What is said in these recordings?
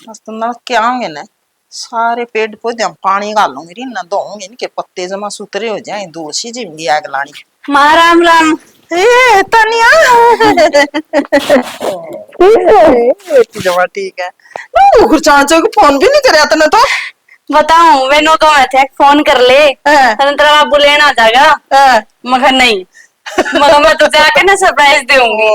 बस तो ना क्या होंगे ना, सारे पेड़ पौधे हम पानी डालूंगी ना धोऊंगी, इनके पत्ते जमा सुतरे हो जाए, दूसरी जिंदगी आग लानी। माँ राम राम। ए तनिया बेटी जमा ठीक है ना, चाचा को फोन भी नहीं कराया तने तो। बताऊं वेनो तो मैं थे फोन कर ले हाँ। तेरा बाबू लेना आ जाएगा। हाँ। मगर नहीं, मगर मैं तुझे आके ना सरप्राइज दूंगी।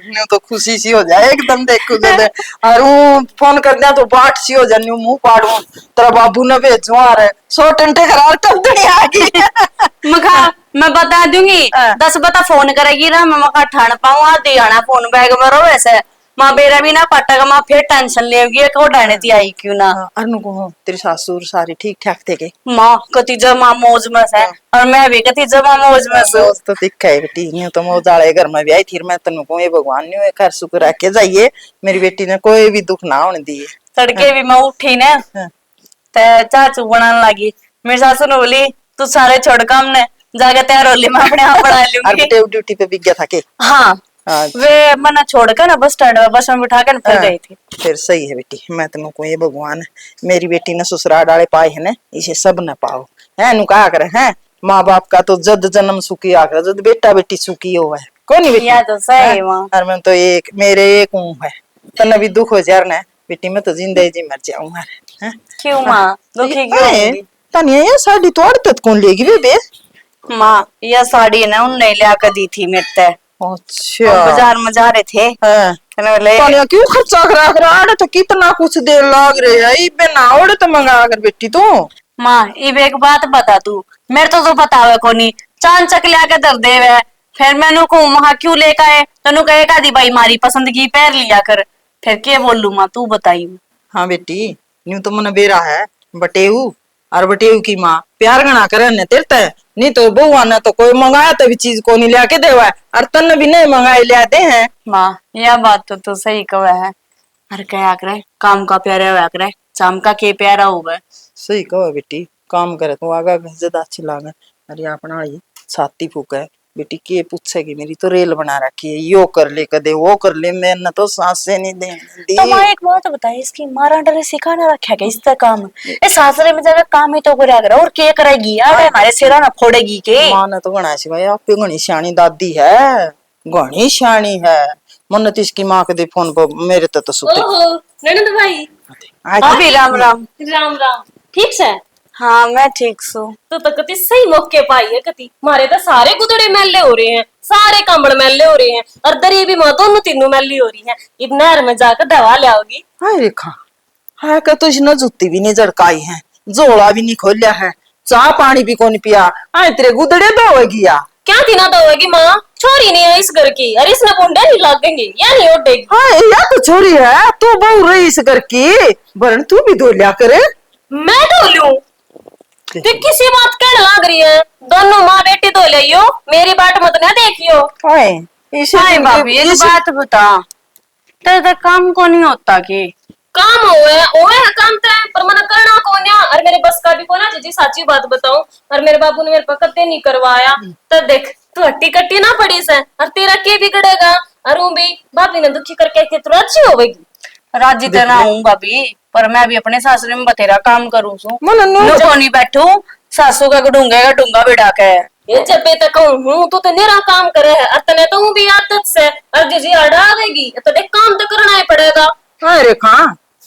न्यू तो खुशी सी हो जाए एकदम देखो जब और वो फोन कर दिया तो बाट सी हो जाए, मुंह पाड़ू तेरा बाबू ने भेजो आ रहे 100 टंटे करार कब दड़ी आ गई। मखा मैं बता दूंगी। हाँ। 10 बता फोन करेगी ना मैं मखा ठाण पाऊँ आती आना फोन बैग में रो वैसे माँ बेरा भी ना पटक माँ फिर टेंशन लेगी को डाने थी आई क्यों ना। अनु को तेरी सासुर सारी ठीक ठाक थे के? माँ कती जमा मौज में है और मैं भी कती जमा मौज में हूँ। मौज तो दिखा है बेटी, यूं तो मौज आले घर में भी आई थी मैं तनु को, ये भगवान ने घर सुख रख के जाइए मेरी बेटी ने कोई भी दुख ना होने दिए। तड़के भी मैं उठी ना ते चाचू बनाने लगी। मेरी सासू ने बोली तू सारे छोड़ काम ने जाके तैयार हो ले मैं अपने आप बना लूंगी। ड्यूटी पे भी गया था के? हाँ वे मना छोड़कर ना बस स्टैंड में बस में बिठा कर फिर गई थी। फिर सही है बेटी, मैं तेन को ये भगवान मेरी बेटी ने ससुराल डाले पाए है ना, इसे सब न पाओ है नु कहा करे है। माँ बाप का तो जद जन्म सुखी आकर जद बेटा बेटी सुखी हो है कौन बेटी। या तो सही माँ। और मैं तो एक मेरे एक हूँ है तन भी दुख हो जा रहा है बेटी, मैं तो जिंदगी जी मर जाऊंगा। क्यों माँ दुखी क्यों होगी? तनिया ये साड़ी तो अड़त कौन लेगी बेबे? माँ यह साड़ी ना उनने लिया कर दी थी मेरे ते। अच्छा बाजार में जा रहे थे तनिया क्यों खर्चा करा कर आड़े तो कितना कुछ देर लाग रहे है इबे ना ओड़े तो मंगा कर बेटी तो। माँ इब एक बात बता तू मेरे तो बतावे को नहीं चांद चक लिया के दर दे वे फिर मैनू को वहां क्यों लेकर आए तेनू कहेगा दी भाई मारी पसंद की पैर लिया कर फिर के बोलू माँ तू बताई। हाँ बेटी न्यू तो मन बेरा है बटेऊ और बटेऊ की माँ प्यार गणा करे ने तेरते नहीं तो बउआ ने तो कोई मंगाया तो भी चीज को नहीं लिया के देवा और तन भी नहीं मंगाए ले आते हैं। माँ यह बात तो सही कहा है। अरे क्या करे काम का प्यारा हुआ करे शाम का के प्यारा होगा। सही कहो बेटी, काम करे तो आगा ज्यादा अच्छी लागे। अरे अपना छाती फूक है बेटी के पूछेगी, मेरी तो रेल बना रखी है यो कर ले कदे वो कर ले, मैंने तो सांसें नहीं दी। तो माँ एक बात बताइए इसकी मारा डरे सिखाना रखा है इसका काम ये सासरे में जाकर काम ही तो करा कर और के करेगी यार हमारे सिरा ना फोड़ेगी के। माँ ने तो गणा सी भाई आप घनी सियाणी दादी है, घनी सियाणी है। मन तो इसकी माँ के दे फोन पर मेरे तो सुते। ओहो ननद भाई अभी राम राम। राम राम ठीक है। हाँ मैं ठीक सू तो कति सही मौके पाई है कति मारे तो सारे गुदड़े मैले हो रहे हैं, सारे कंबल मैले हो रहे हैं और दरी भी मां दोनों तीनों मैली हो रही है। इब नहर में जाकर दवा ले आओगी। हाय रेखा है का तो इसने जूती भी नहीं झड़काई है, जोड़ा भी नहीं खोलिया है, चाह पानी भी कौन पिया। आए तेरे गुदड़े धोएगी या क्या दिना धोएगी माँ, छोरी नहीं है इस घर की और इसने बुंडे नहीं लागेंगे या नहीं उठेगी। हाँ या तो छोरी है तू बहु रही इस घर की वरन तू भी धो लिया करे। मैं धो लूं तो किसी बात कहने लाग रही है, दोनों माँ बेटी धो लियो मेरी बाट मत ना देखियो। हाय भाभी एक बात बता तेरे काम को नहीं होता कि काम ओए काम तो है पर मना करना कौन है और मेरे बस का भी कौन है जी साची बात बताऊं और मेरे बाबू ने मेरे पर कत्ते नहीं करवाया। तो देख तू हट्टी कट्टी ना पड़ी से और तेरा के बिगड़ेगा और वो भी भाभी ने दुखी करके के तू अच्छी होगी। राजी तो ना हूँ भाभी पर मैं भी अपने सासरे में बतेरा काम करूँ सू नहीं बैठू सासू का डूंगा बिठा के ये जब तक हूँ तो निरा काम करे है और तने तो हूँ भी आदत से और जी अड़ा आवेगी तो देख काम तो करना ही पड़ेगा। हाँ रेखा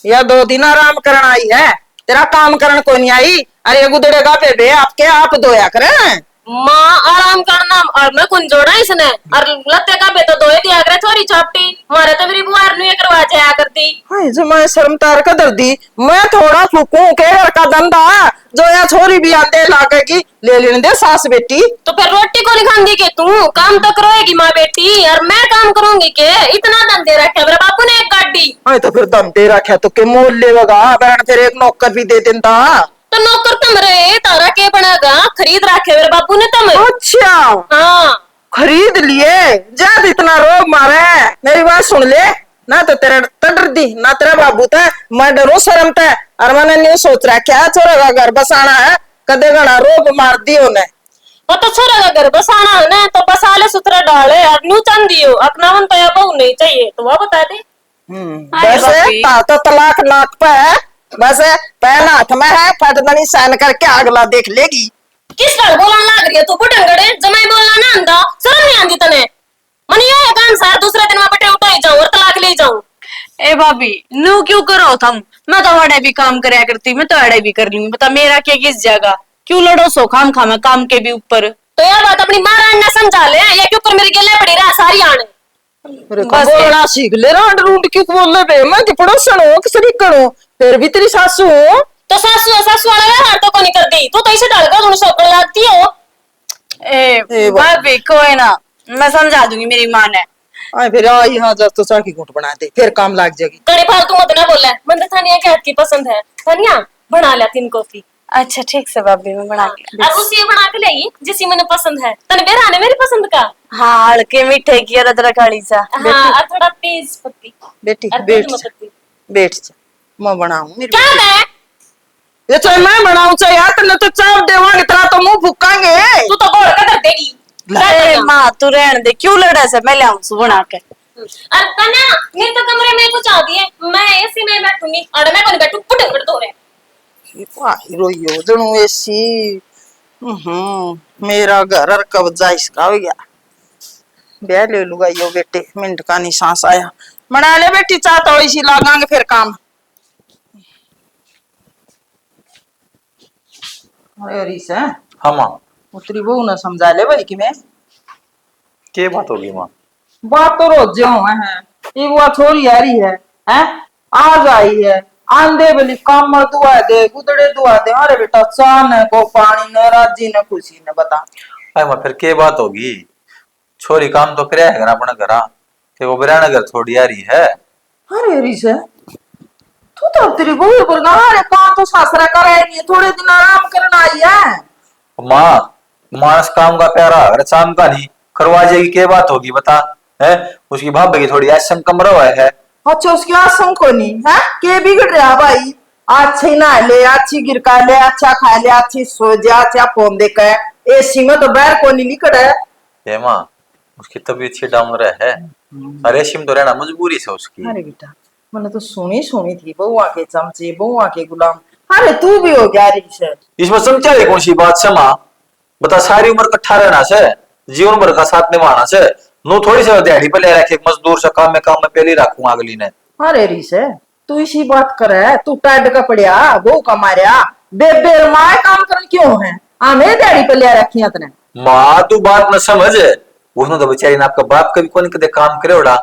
या 2 दिन आराम करना आई है, तेरा काम करने को नहीं आई। अरे गुदड़ेगा पे आपके आप धोया करे माँ आराम करना और मैं कुछ जोड़ा इसने और लत्ते का बे तो धोए दिया करे थोड़ी चापटी मारे तो मेरी बुआर ने करवा जाया करती। हाय जो मैं शर्म तार का दर्दी मैं थोड़ा फूकू के घर का धंधा जो या छोरी भी आंदे लागेगी ले लेने दे सास बेटी। तो फिर रोटी को नहीं खांगी के तू काम तो करोगी माँ बेटी और मैं काम करूंगी के इतना दम दे रखा है मेरे बापू ने एक गाड़ी। हाय तो फिर दम दे रखा तो के मोल लेगा बहन फिर एक नौकर भी दे देता। तो नौकर तुम रहे तारा के बनेगा खरीद रखे मेरे बापू ने तुम। अच्छा हाँ खरीद लिए जब इतना रोब मारे मेरी बात सुन ले ना तो तेरा तडर दी ना तेरा बाबू था मैं डरो शर्म था और मैंने नहीं सोच रहा क्या छोरा का घर बसाना है कदे गणा रोब मार दियो ने वो तो छोरा का घर बसाना है ना तो बसाले सुतरा डाले और नू चंद दियो अपना मन तो या बहु नहीं चाहिए तो वो बता दे। अरे बस बापी। तो तलाक नाक पे है, बस पैन हाथ में है, फटदनी साइन करके अगला देख लेगी। किस गल बोलने लग रही है तू बुढ़ंगड़े? जमाई बोलना ना आंदा, शर्म नहीं आंदी तने? मन ये है कान सार दूसरे दिन मैं बेटे उठाई जाऊं और तलाक ले जाऊं। ए भाभी नू क्यों करो तुम? मैं तो अड़े भी काम करया करती, मैं तो अड़े भी कर लूंगी, बता मेरा क्या किस जगह? क्यों लड़ो सो खाम खामा काम के भी ऊपर? तो यह बात अपनी मां रान ने समझा ले, ये के ऊपर मेरी गले पड़ी रहा सारी आने। अरे बस बोलना सीख ले, रांड रूंड क्यों बोल ले बे? मैं कि पड़ोसन हूँ कि शरीकण हूँ, फिर भी तेरी सासू हूँ। तो सासू वाला व्यवहार तो को नहीं करती, तू तो इसे डाल कर उन्हें सौकड़ लागती हो। ए भाभी कोई ना, मैं समझा दूंगी मेरी माँ ने। आए फिर आई हाँ जब तो चाय की घूंट बना दे, फिर काम लग जाएगी। कड़ी फालतू मत ना बोले, मन तो थानिया के हाथ की पसंद है। थानिया बना लिया 3 कॉफी। अच्छा ठीक से भाभी, मैं बना के। और उसी बना के लाई जिसी मैंने पसंद है। तने बेरा ने मेरी पसंद का। हाँ हल्के मीठे की और अदरक वाली सा। हाँ और थोड़ा तेज पत्ती। बेटी और बैठ दूध में जा, पत्ती। बैठ जा, मैं बनाऊं मेरी क्या है? ये चाहे मैं बनाऊं चाहे यार, तने तो चाप देवांगे, तेरा तो मुंह फूकांगे। तू तो गोड़ का कर देगी। ए माँ तू रहने दे, क्यों लड़ा से? मैं ले आऊं सु बना के। और तन्या मेरे तो कमरे में कुछ आ दिए, मैं एसी में बैठूंगी और मैं कौन बैठू पुटंगड़ तो रे। रोइयो जनू ऐसी। मेरा घर और कब्जा इसका हो गया। ब्याह ले लूंगा यो बेटे, मिनट का नहीं सांस आया। बना ले बेटी चाह, तो इसी लगांगे फिर काम। अरे रीस है हाँ माँ, उतरी बहू ना समझा ले भाई कि मैं क्या बात होगी माँ? बात तो रोज हुए हैं। ये वो छोरी आ रही है, हैं? आज आई है, आंधे बली काम मर दुआ दे, गुदड़े दुआ दे। अरे बेटा चाह न को पानी न, राजी न खुशी न, बता। अरे माँ फिर क्या बात होगी? छोरी काम तो करे है अपना घरा, ते वो बिराना घर थोड़ी आ रही है। अरे रीस है तू तो अब तेरी बहू पर ना, अरे काम तो सासरा करे नहीं, थोड़े दिन आराम करना आई है। माँ मानस काम का प्यारा अगर शाम का नहीं करवा जाएगी, क्या बात होगी बता? है उसकी भाभी की थोड़ी ऐसा कमरा हुआ है। अच्छा उसकी आसम को नहीं है, के बिगड़ रहा भाई? अच्छी नहा ले, अच्छी गिरका ले, अच्छा खा ले, अच्छी सो जा, अच्छा फोन देख, एसी में तो बैर को नहीं निकल है। ये माँ उसकी तबीयत अच्छी डाउन रहा है, अरे सिम तो रहना मजबूरी से उसकी। अरे बेटा मैंने तो सुनी थी बहुआ के चमचे, बहुआ के गुलाम। अरे तू भी हो गया रीस है। इसमें समझा ले कौन सी बात से माँ? बता सारी उम्र कट्ठा रहना से, जीवन भर का साथ निभाना से, नो थोड़ी से दिहाड़ी पे ले रखे मजदूर से काम में पहले रखूंगा अगली ने। अरे रीस है तू इसी बात करे, तू टाइड का पड़िया बहु का मारिया बेबे माए काम करन क्यों है? हमें दिहाड़ी पे ले रखी है तने। माँ तू बात न समझ, उसने तो बेचारी ने आपका बाप कभी कौन कदे काम करे उड़ा,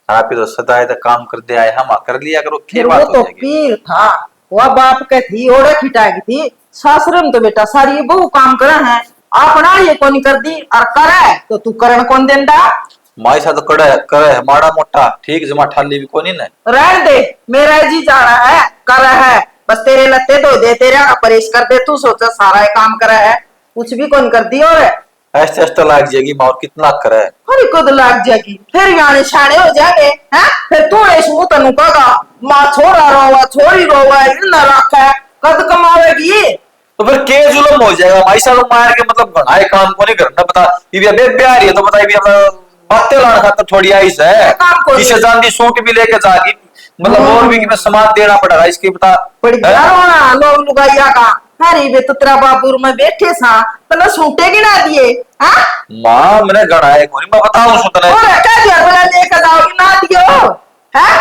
आप ही तो सदाए तक काम कर दे आए, हम कर लिया करो, क्या फिर वो बात तो हो जाएगी? पीर था, वह बाप के थी ओढ़े खिटाई थी। सासरे में तो बेटा सारी बहु काम करे हैं, अपना ये कौन कर दी और करे तो तू करण कौन देंदा? माई सा तो करे करे है माड़ा मोटा, ठीक जमा ठाली भी कोनी ने। रहने दे, मेरा जी जाना है कर है, बस तेरे लत्ते धो दे, तेरे परेश कर दे, तू सोचा सारा काम करा है, कुछ भी कौन कर दी। और ऐसे ऐसे लाग जाएगी माँ, और कितना करे। अरे खुद लाग जाएगी, फिर यानी शाने हो जाएंगे हैं? फिर तू ऐसे तनु कगा माँ छोरा रोवा छोरी रोवा इन न रखा कद कमावेगी। तो फिर के जुलम हो जाएगा माई सा, मार के मतलब घनाए काम को नहीं करना पता। ये भी बे आ रही है तो बता, बातें लाना खातर थोड़ी आई है, काम को किसे जानती सूट भी लेके जागी, मतलब और भी कि मैं सामान देना पड़ेगा इसकी बता। बड़ी रोना लोग लुगाइया का। अरे बे तो तेरा बाबूर में बैठे सा तो सूटे गिना दिए हाँ? माँ मैंने घनाए को नहीं, मैं बताऊं सुतने। और क्या दिया बोला लेकर जाओगी ना दियो है?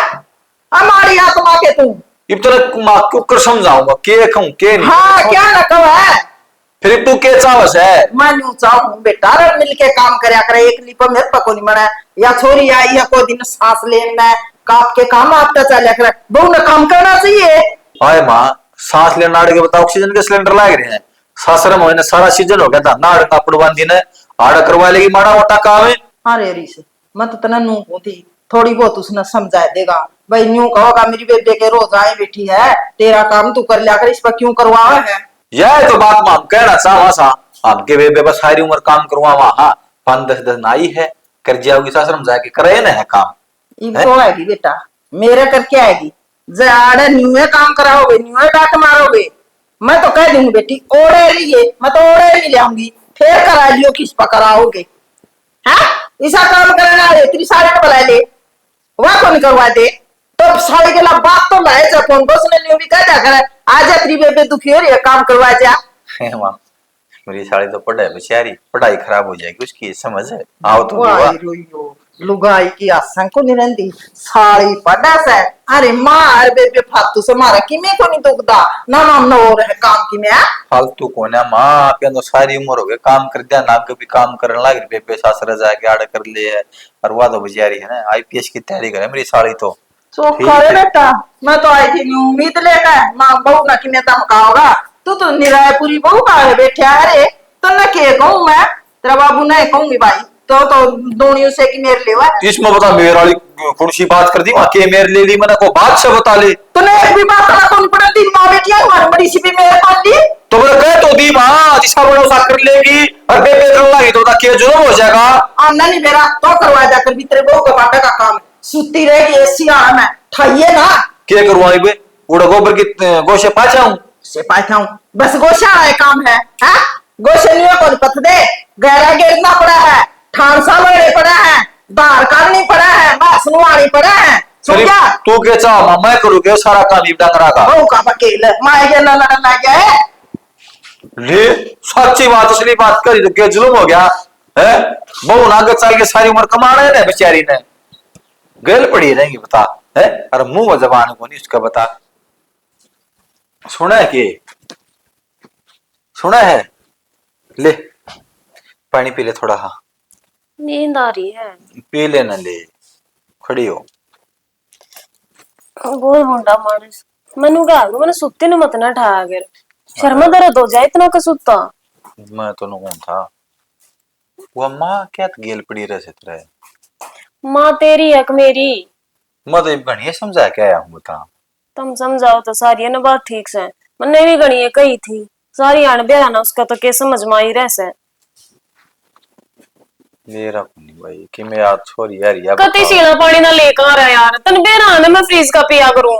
हमारी आत्मा के तू इब तो माँ क्यों कर समझाऊंगा, के कहूं के नहीं। हाँ क्या न कहो है? फिर तू के चावस है? मैं न्यू चाहूँ बेटा रे मिलके काम करया करे, एक लिपा मेरे पको नहीं मना या छोरी आई है कोई दिन सांस लेना काप के काम आपका चलिया करे, बहु ने काम करना चाहिए। हाय माँ सांस लेना नाड़ के बता, ऑक्सीजन के सिलेंडर लाग रहे हैं सासरे में, सारा सीजन हो गया था, नाड़ का पड़बांधी ने आड़ा करवा लेगी माड़ा मोटा काम है। अरे रीस मैं तो तना नू होती थोड़ी बहुत उसने समझा देगा भाई, न्यू कहोगा मेरी बेबे के रोज आई बैठी है, तेरा काम तू कर लिया कर, इस पर क्यों करवावे है? यह तो बात मां कहना चाहवा सा, आपके बेबे बस सारी उम्र काम करवावा, हाँ 5-10 नाई है कर जाओगी सासरम जाके करे ना है काम। ये तो आएगी बेटा मेरे करके आएगी, जाड़े न्यूए काम कराओगे, न्यूए डांट मारोगे। मैं तो कह दूंगी बेटी ओढ़े लिए, मैं तो ओढ़े नहीं लाऊंगी, फिर करा लियो किस पर कराओगे? हाँ ऐसा काम करना है तेरी सारे को बुला ले, वह कौन करवा दे? तो साड़ी के ला बात तो लाए जा फोन बस ने भी कह जा करे आज तेरी बेबे दुखी हो रही है काम करवा जा। माँ मेरी साड़ी तो पढ़ाई बेचारी पढ़ाई खराब हो जाएगी उसकी समझ है आओ तो वाह देवा। रोइयो लुगाई की आसन को नहीं रहती साड़ी पड़ा से अरे मार बेबे फालतू से मारा कि मैं को नहीं दुखदा ना नाम ना हो रहे काम की मैं फालतू कौन है माँ पे तो सारी उम्र हो गई काम कर दिया ना कभी काम करने लग रही पे सासरा जाके आड़े कर लिए है और वह तो बेचारी है ना आईपीएस की तैयारी करे मेरी साड़ी तो चौखा रे बेटा मैं तो आई थी न्यू उम्मीद लेकर मां बहू ना कि मैं धमकाओगा तू तो निरायपुरी बहू का है बैठा है रे तो ना के कहूं मैं तेरा बाबू नहीं कहूंगी भाई तो दोनियों से कि मेरे लेवा इसमें बता मेरे वाली कौन सी बात कर दी वहां के मेरे ले ली मैंने को बात से बता ले तूने एक भी बात ना कौन पड़ा तीन मां बेटियां हमारी बड़ी सी भी मेरे मान ली तो मैंने कह तो दी माँ जिसका बड़ा उसा कर लेगी और बेबे कर लागी तो क्या जुर्म हो जाएगा। आना नहीं मेरा तो करवा जाकर भी तेरे बहू का बाटा का काम सुती रहेगी ऐसी आराम है ठाइए ना क्या करवाई बे उड़ा गोबर की गोशे पाछाऊं से पाता हूँ बस गोशा है काम है हाँ? गोशे नहीं कौन पथ दे गहरा गिरना पड़ा है ठान सामने पड़ा है दार काटनी पड़ा है बास नुआनी पड़ा है सुन अरे क्या तू के चाह माँ मैं करूँ के सारा काम ही डंगरा का बहू का वकील माए के ना लड़न लग गया है ले सच्ची बात असली बात करी तो क्या जुल्म हो गया है बहु नागत साल के सारी उम्र कमा रहे ने बेचारी ने गल पड़ी रहेंगी बता है अरे मुंह जबान को नहीं उसका बता सुना है कि सुना है ले पानी पी ले थोड़ा हाँ नींद आ रही है पी लेना ले खड़ी हो बहुत मुंडा मानस मनु का मैंने सुत्ते न मत ना ठा अगर शर्मा दर्द हो जाए इतना का सुत्ता मैं तो नहीं था वो माँ क्या गेल पड़ी रह से रहे माँ तेरी हक मेरी मैं तो घनी समझा क्या आया हूँ बता तुम समझाओ तो सारी है ना बात ठीक से मैंने भी गणी है कही थी सारी अण बयाना उसका तो के समझ में आई रह मेरा नहीं भाई कि मैं आज छोरी यार या कति सीना पानी ना लेकर आ रहा यार तन बेरा ना मैं फ्रीज का पिया करूं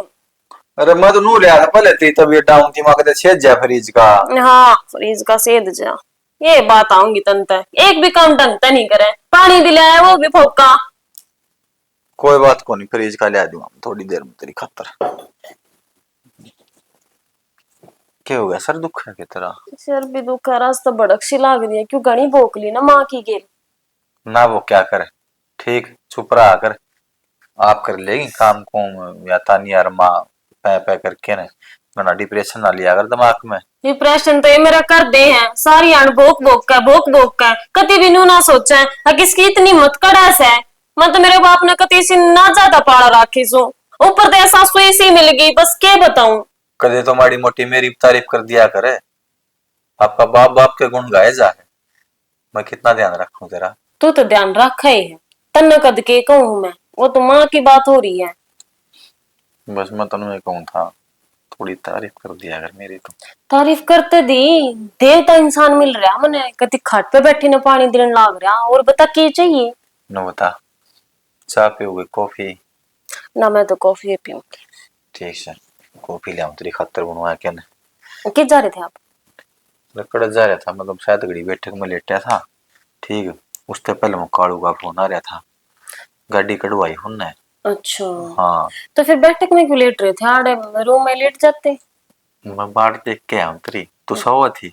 अरे मैं तो नू लिया था पहले तेरी तबीयत डाउन थी मां छेद जा फ्रिज का हाँ फ्रीज का सेद जा ये बात आऊंगी तन तक एक भी काम ढंग तक नहीं करे पानी भी लाया वो भी फोका कोई बात को नहीं फ्रिज का लिया दूंगा थोड़ी देर में तेरी खातर क्या हो गया सर दुख है की तरह सिर भी दुख है रास्ता भड़क सी लाग रही है क्यों घनी भोक ली ना माँ की गेल ना वो क्या करे ठीक चुप रहा कर आप कर लेगी काम को या तानी यार माँ पै करके ना डिप्रेशन ना लिया कर दिमाग में डिप्रेशन तो ये मेरा कर दे हैं सारी अण भोक भोक का कति भी नू ना सोचा है किसकी इतनी मत कड़ास है मैं तो मेरे बाप ने कति सी ना ज्यादा पाड़ा राखी सो ऊपर तो ऐसा सुई सी मिल गई बस क्या बताऊं कदे तो माड़ी मोटी मेरी तारीफ कर दिया करे आपका बाप बाप के गुण गाए जा है मैं कितना ध्यान रखूं तेरा तू तो ध्यान रखा ही है तन्ने कद के कहूं मैं वो तो माँ की बात हो रही है बस मैं तनु कहूं था थोड़ी तारीफ कर दिया अगर मेरी तो तारीफ करते दी देवता इंसान मिल रहा मने कति खाट पे बैठी न पानी देने लाग रहा और बता क्या चाहिए न बता चाय पियोगे कॉफी ना मैं तो कॉफी पीऊंगी ठीक है कॉफी ले आऊं तेरी खातर बनवा के ना किस जा रहे थे आप लकड़ जा रहा था मतलब शायद घड़ी बैठक में लेटा था ठीक उससे पहले मैं कालू का फोन आ रहा था गाड़ी कढ़वाई उनने अच्छा हाँ तो फिर बैठक में क्यों लेट रहे थे आड़े रूम में लेट जाते मैं बाट देख के आया तेरी तू सो थी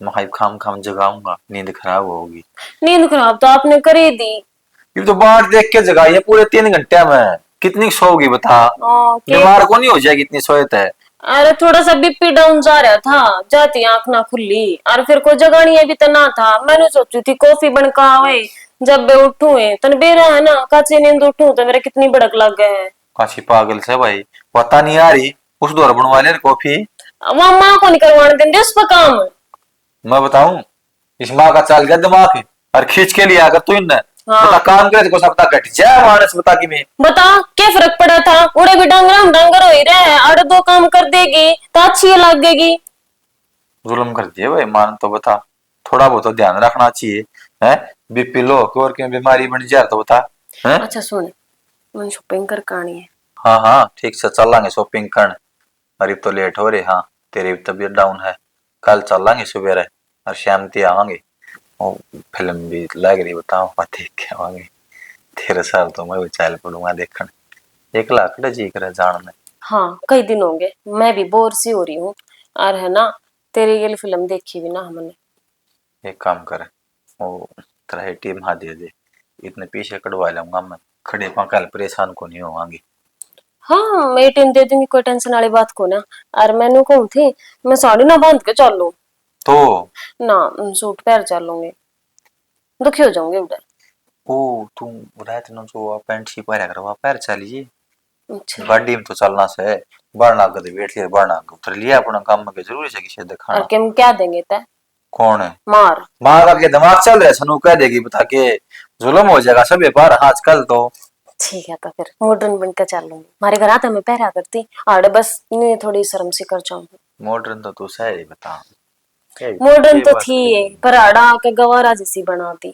मैं खाम खाम जगाऊंगा नींद खराब होगी नींद खराब तो आपने करी दी ये तो बाट देख के जगाई है पूरे 3 घंटे में कितनी सोगी बता बीमार को नहीं हो जाएगी इतनी सोयत है अरे थोड़ा सा बीपी डाउन जा रहा था जाती आंख ना खुली और फिर कोई जगानी अभी तो ना था मैंने सोची थी कॉफी बनका आवे जब मैं उठू है तन बेरा है ना काची नींद उठू तो मेरे कितनी भड़क लग गए है काशी पागल से भाई पता नहीं आ रही उस दौर बनवा ले कॉफी वहां माँ को नहीं करवाने देंगे उस पर काम मैं बताऊं इस माँ का चाल गया दिमाग और खींच के लिया अगर तू इन हाँ। बता काम करे तो सब घट जाए मानस बता कि मैं बता क्या फर्क पड़ा था उड़े भी डांगर डांगर हो ही रहे आड़े 2 काम कर देगी तो अच्छी लगेगी जुल्म कर दिए भाई मान तो बता थोड़ा बहुत तो ध्यान रखना चाहिए है बीपी लो और क्यों बीमारी बन जाए तो बता है अच्छा सुन मैं शॉपिंग कर करनी है हाँ हाँ ठीक से चल लांगे शॉपिंग करने अरे तो लेट हो रहे हाँ तेरी तबीयत डाउन है कल चल लांगे सुबह और शाम ते आवांगे और फिल्म भी लग रही बताओ देख के आवांगे 13 साल तो मैं चल पड़ूंगा देखने एक लाख जी करे जानने। हाँ कई दिन होंगे, मैं भी बोर सी हो रही हूँ। और है ना, तेरी ये फिल्म देखी भी ना हमने। एक काम करे, वो तेरा एटीएम हाँ दे दे, इतने पीछे कटवा लूंगा मैं, खड़े कल परेशान को नहीं होवांगी। हाँ मैं एटीएम दे दूंगी, कोई टेंशन वाली बात को ना। और मैंने कहूँ थी मैं साड़ी ना बांध के चल लूं तो ना, सूट पहन चल लूंगी, दुखी हो जाऊंगी उधर। ओ तू रात न जो पैंट सी पहरा करवा पैर चलिए अच्छा। गाड़ी में तो चलना से बढ़ना गदे बैठ लिया बढ़ना उतर लिया अपना काम में जरूरी है किसी और दिखाना। क्या क्या देंगे तय? कौन है मार। माँ का के दिमाग चल रहा है सनू कह देगी बता के जुल्म हो जाएगा सब व्यापार आजकल तो। ठीक है तो फिर मॉडर्न बनकर चल लूंगी, हमारे घर आता मैं पहरा करती और बस नहीं थोड़ी शर्म सी कर जाऊंगी। मॉडर्न तो तू सही बता मॉडर्न ये तो बात थी कही पर आड़ा के गवारा जैसी बनाती।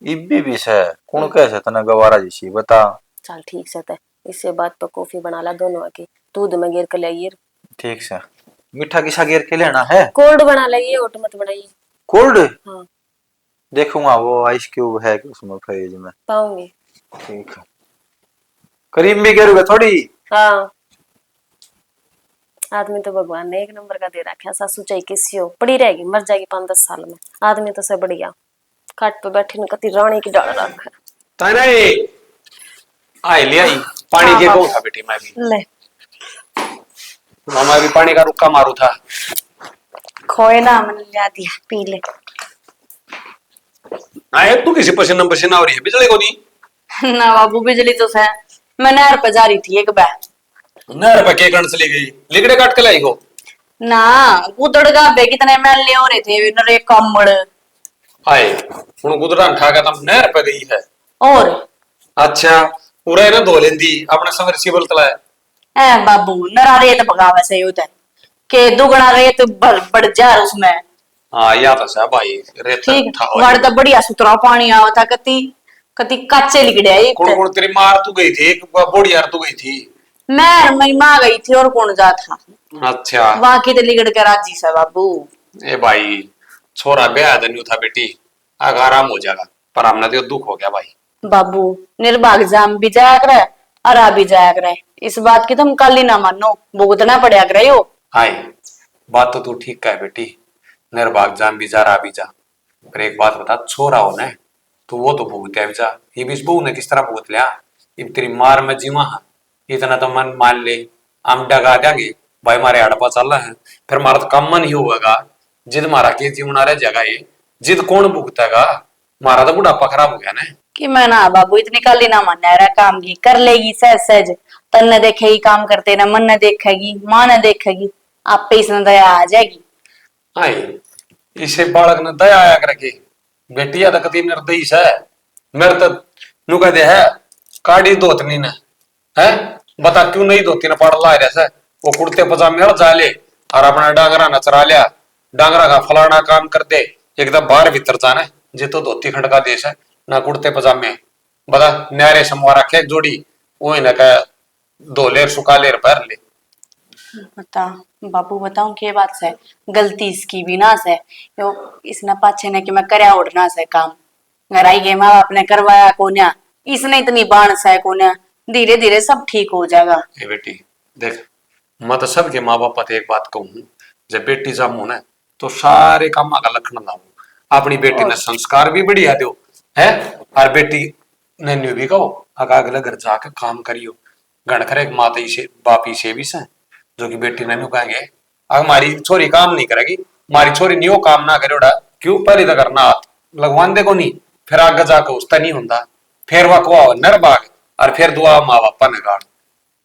इब्बी भी से कौन कैसे तने गवारा जैसी बता। चल ठीक से तय, इससे बात पर कॉफी बना ला दोनों की, दूध में गिर के लाइए। ठीक से मीठा किसा गिर के लेना है? कोल्ड बना लाइए, हॉट मत बनाइए। कोल्ड हाँ देखूंगा वो आइस क्यूब है कि उसमें फ्रिज में। पाऊंगी। ठीक है करीम भी गिरोगे थोड़ी। हाँ आदमी तो भगवान ने एक नंबर का दे रखा है, सासू चाहे किसी हो पड़ी रहेगी, मर जाएगी 5-10 साल में। आदमी तो सब बढ़िया, खाट पे बैठी न कती रानी की डाल रखा है। ताना आई ले आई पानी हाँ के बाबू। को था बेटी मैं भी ले मामा भी पानी का रुक्का मारू था। खोए ना मैंने लिया दिया पी ले। आए तू किसी पसीना पसीना हो रही है बिजली को नहीं। ना बाबू बिजली तो है, मैं नहर पे जा रही थी एक बार। नहर पे के कण चली गई लिगड़े काट के लाई को। ना गुदड़ गाबे कितने मैले हो रहे थे नरे कमड़। आए हूं गुदरान ठा का तुम नहर पे गई है। और अच्छा पूरा ना धो लेंदी अपने सबमर्सिबल तलाए। ए बाबू नरा रेत पकावे से होता है के दुगना रेत बढ़ जा उसमें। हाँ या तो सा भाई रेत ठीक ठा वाड़ तो बढ़िया सुथरा पानी आवा था, कति कति काचे लिगड़े एक कौन कौन तेरी मार तू गई थी एक बोड़ी यार तू गई थी। मैं मेरी माँ गई थी और कौन जा था। अच्छा बाकी तो लिगड़ के राजी से बाबू। ए भाई छोरा ब्याह नहीं था बेटी आग आराम हो जाएगा पर हमने तो दुख हो गया भाई। बाबू निर्भाग जाम भी जाया करे और आ भी जाया करे, इस बात की तुम कल ही ना मानो, भुगतना पड़या करे हो। हाय बात तो तू ठीक कह बेटी निर्भाग जाम भी जा रहा भी जा पर एक बात बता छोरा हो ना तो वो तो भूगत्या भी जा ये भी इस बहू ने किस तरह भूगत लिया। इब तेरी मार में जीवा है इतना तो मन मान ले हम डगा देंगे भाई मारे हड़पा चल रहा है फिर मारा तो कम मन ही होगा जिद मारा के जीवना रह जाएगा ये जिद कौन भुगतेगा मारा तो बुढ़ापा खराब हो गया ना। कि मैं ना बाबू इतनी कल ही ना मानना है काम की कर लेगी सहज सहज, तन न देखेगी काम करते ना मन न देखेगी माँ न देखेगी आप पे इसमें दया आ जाएगी। हाय इसे बालक ने दया आया करके बेटिया तो कति निर्दयी है मेरे तो नु कह दे है काड़ी धोतनी ने है बता क्यों नहीं धोती ने पड़ ला रहा से वो कुर्ते पजामे हड़ जा ले और अपना डांगरा नचरा लिया डांगरा का फलाना काम कर दे एकदम बाहर भीतर जाने जे तो धोती खंड का देश है ना कुर्ते पजामे बता न्यारे समवा रखे जोड़ी वो इन्हें का धो लेर सुखा लेर पैर ले। बता बाबू बताऊं के बात से गलती इसकी भी ना से यो इसने पाछे ने कि मैं करया उड़ना से काम घर आई गए माँ बाप ने करवाया कोन्या इसने इतनी बाण से कोन्या धीरे धीरे सब ठीक हो जाएगा। ए बेटी देख मैं तो सबके माँ बाप एक बात कहूँ जब बेटी जामू ना तो सारे काम का लक्षण लाऊ अपनी बेटी ने संस्कार भी बढ़िया दो है और बेटी ने न्यू भी कहो अगा अगले घर जाकर काम करियो गण करे एक माता से बापी से भी से जो कि बेटी ने न्यू कहेंगे अगर हमारी छोरी काम नहीं करेगी हमारी छोरी न्यू काम ना करे क्यों पहले तो करना हाथ लगवान दे को नहीं फिर आगे जाकर उसका नहीं होता फिर वह को नरबाग और फिर दुआ माँ बापा ने गाड़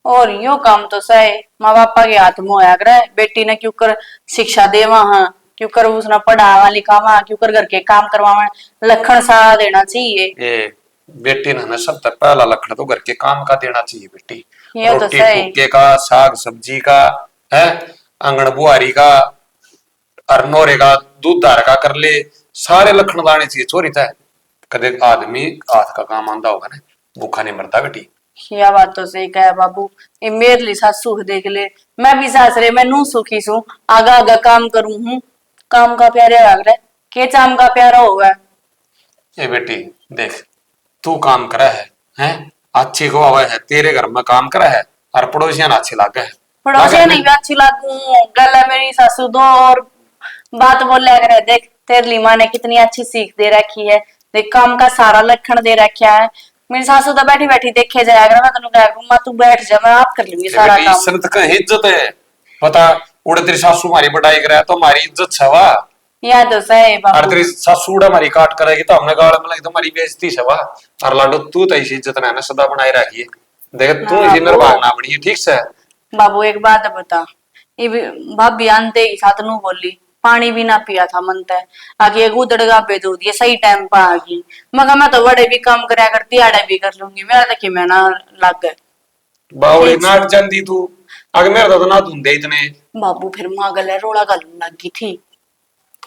और यो काम तो सही माँ बापा के हाथ में होया करे, बेटी ने क्यों कर शिक्षा देवा हाँ क्यों कर उसने पढ़ावा लिखावा क्यों कर घर के काम करवावा लखन सा देना चाहिए। ये बेटी ने सब तक पहला लक्षण तो घर के काम का देना चाहिए बेटी ये तो रोटी सही। फुलके का साग सब्जी का है आंगन बुआरी का और नोरे का दूध धार का कर ले सारे लक्षण लाने चाहिए छोरी तय कदे आदमी हाथ का काम आंदा होगा ना भूखा नहीं मरता बेटी। यह बात तो सही कहा बाबू, ये मेरे लिए सास सुख देख ले मैं भी सासरे में नू सुखी सू आगा आगा काम करूं हूं काम का प्यारे लग रहा है के चाम का प्यारा होगा। ए बेटी देख तू काम करे है अच्छी को आवे है तेरे घर में काम करे है और पड़ोसियां ना अच्छी लागे है पड़ोसिया नहीं भी अच्छी लागू गल है मेरी सासू दो और बात बोले करे देख तेरी माँ ने कितनी अच्छी सीख दे रखी है देख काम का सारा लक्षण दे रखा है मेरी सासू तो बैठी बैठी देखे जाया कर मैं तेन कह दूंगा तू बैठ जा मैं आप कर लूंगी सारा काम इज्जत का इज्जत है पता उड़े तेरी सासू हमारी बढ़ाई करे तो हमारी इज्जत छवा याद तो सही और बाबू तेरी सासू उड़ा हमारी काट करेगी तो हमने गाड़ में लगी तो हमारी बेइज्जती छवा और लाडो तू तो ऐसी इज्जत ना सदा बनाए रखी है देख तू इसी निर्वाह ना बनी ठीक से बाबू एक बात बता ये भाभी आंते ही साथ नू बोली पानी भी ना पिया था मन तय आगे उदड़गा पे दो दिए सही टाइम पर आ गई मगर मैं तो बड़े भी काम कराया करती आड़े भी कर लूंगी मेरा तो कि मैं ना लग गए बावड़ी नाट जानती तू अगर मेरा तो ना धुंधे इतने बाबू फिर माँ गले रोड़ा गलन लगी थी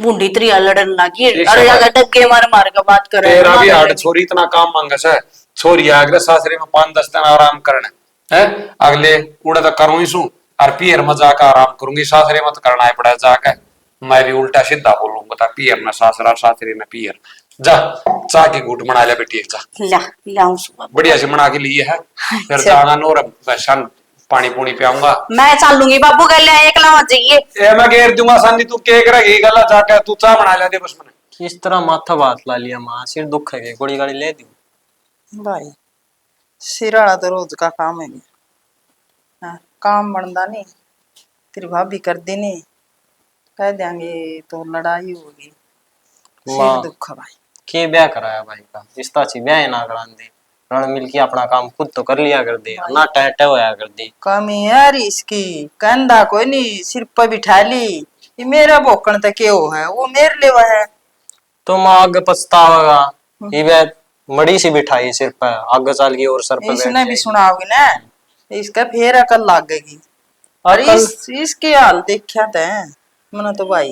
बूंदी त्रिया लड़न लगी ठीक अरे है। ज्यादा डगे मार मार के बात करे तेरा भी हार्ड छोरी इतना काम मांगस है छोरी आगरे सासरे में 5-10 दिन आराम करना है अगले उड़े तो करूं ही सू और पियर में जाकर आराम करूंगी सासरे में तो करना ही पड़ा जाके मैं भी उल्टा सीधा बोलूंगा था पियर में सासरा सासरे में पियर जा चाह की घूट बना ले बेटी एक जा ला लाऊं सुबह बढ़िया से बना के लिए है फिर जाना नोर शान पानी पूनी पियाऊंगा मैं चल लूंगी बाबू गले एकला मत जाइए ए मैं घेर दूंगा संदी तू केक रही गला जाके तू चाह बना ले दे बस मैंने किस तरह माथा बात ला लिया माँ सिर दुख है गोली गाड़ी ले दी भाई सिराड़ा तो रोज का काम है हाँ, काम बनता नहीं तेरी भाभी कर दी नहीं कह देंगे तो लड़ाई होगी सिर माँ दुख है भाई के ब्याह कराया भाई का रिश्ता अच्छी ब्याह ना करा दे रण मिल के अपना काम खुद तो कर लिया कर दे ना टहटे होया कर दी कमी है यार इसकी कंधा कोई नहीं सिर पर बिठा ली ये मेरा भोकन तक क्यों है वो मेरे लिए है तो माँ आगे पछतावेगा ये ब्याह मड़ी सी बिठाई सिर पर आगे चल गई और सर पर बैठ इसने भी जाएगी। सुनाओगी ना इसका फिर अकल लागेगी और इसकी हाल देखा थे मैंने तो भाई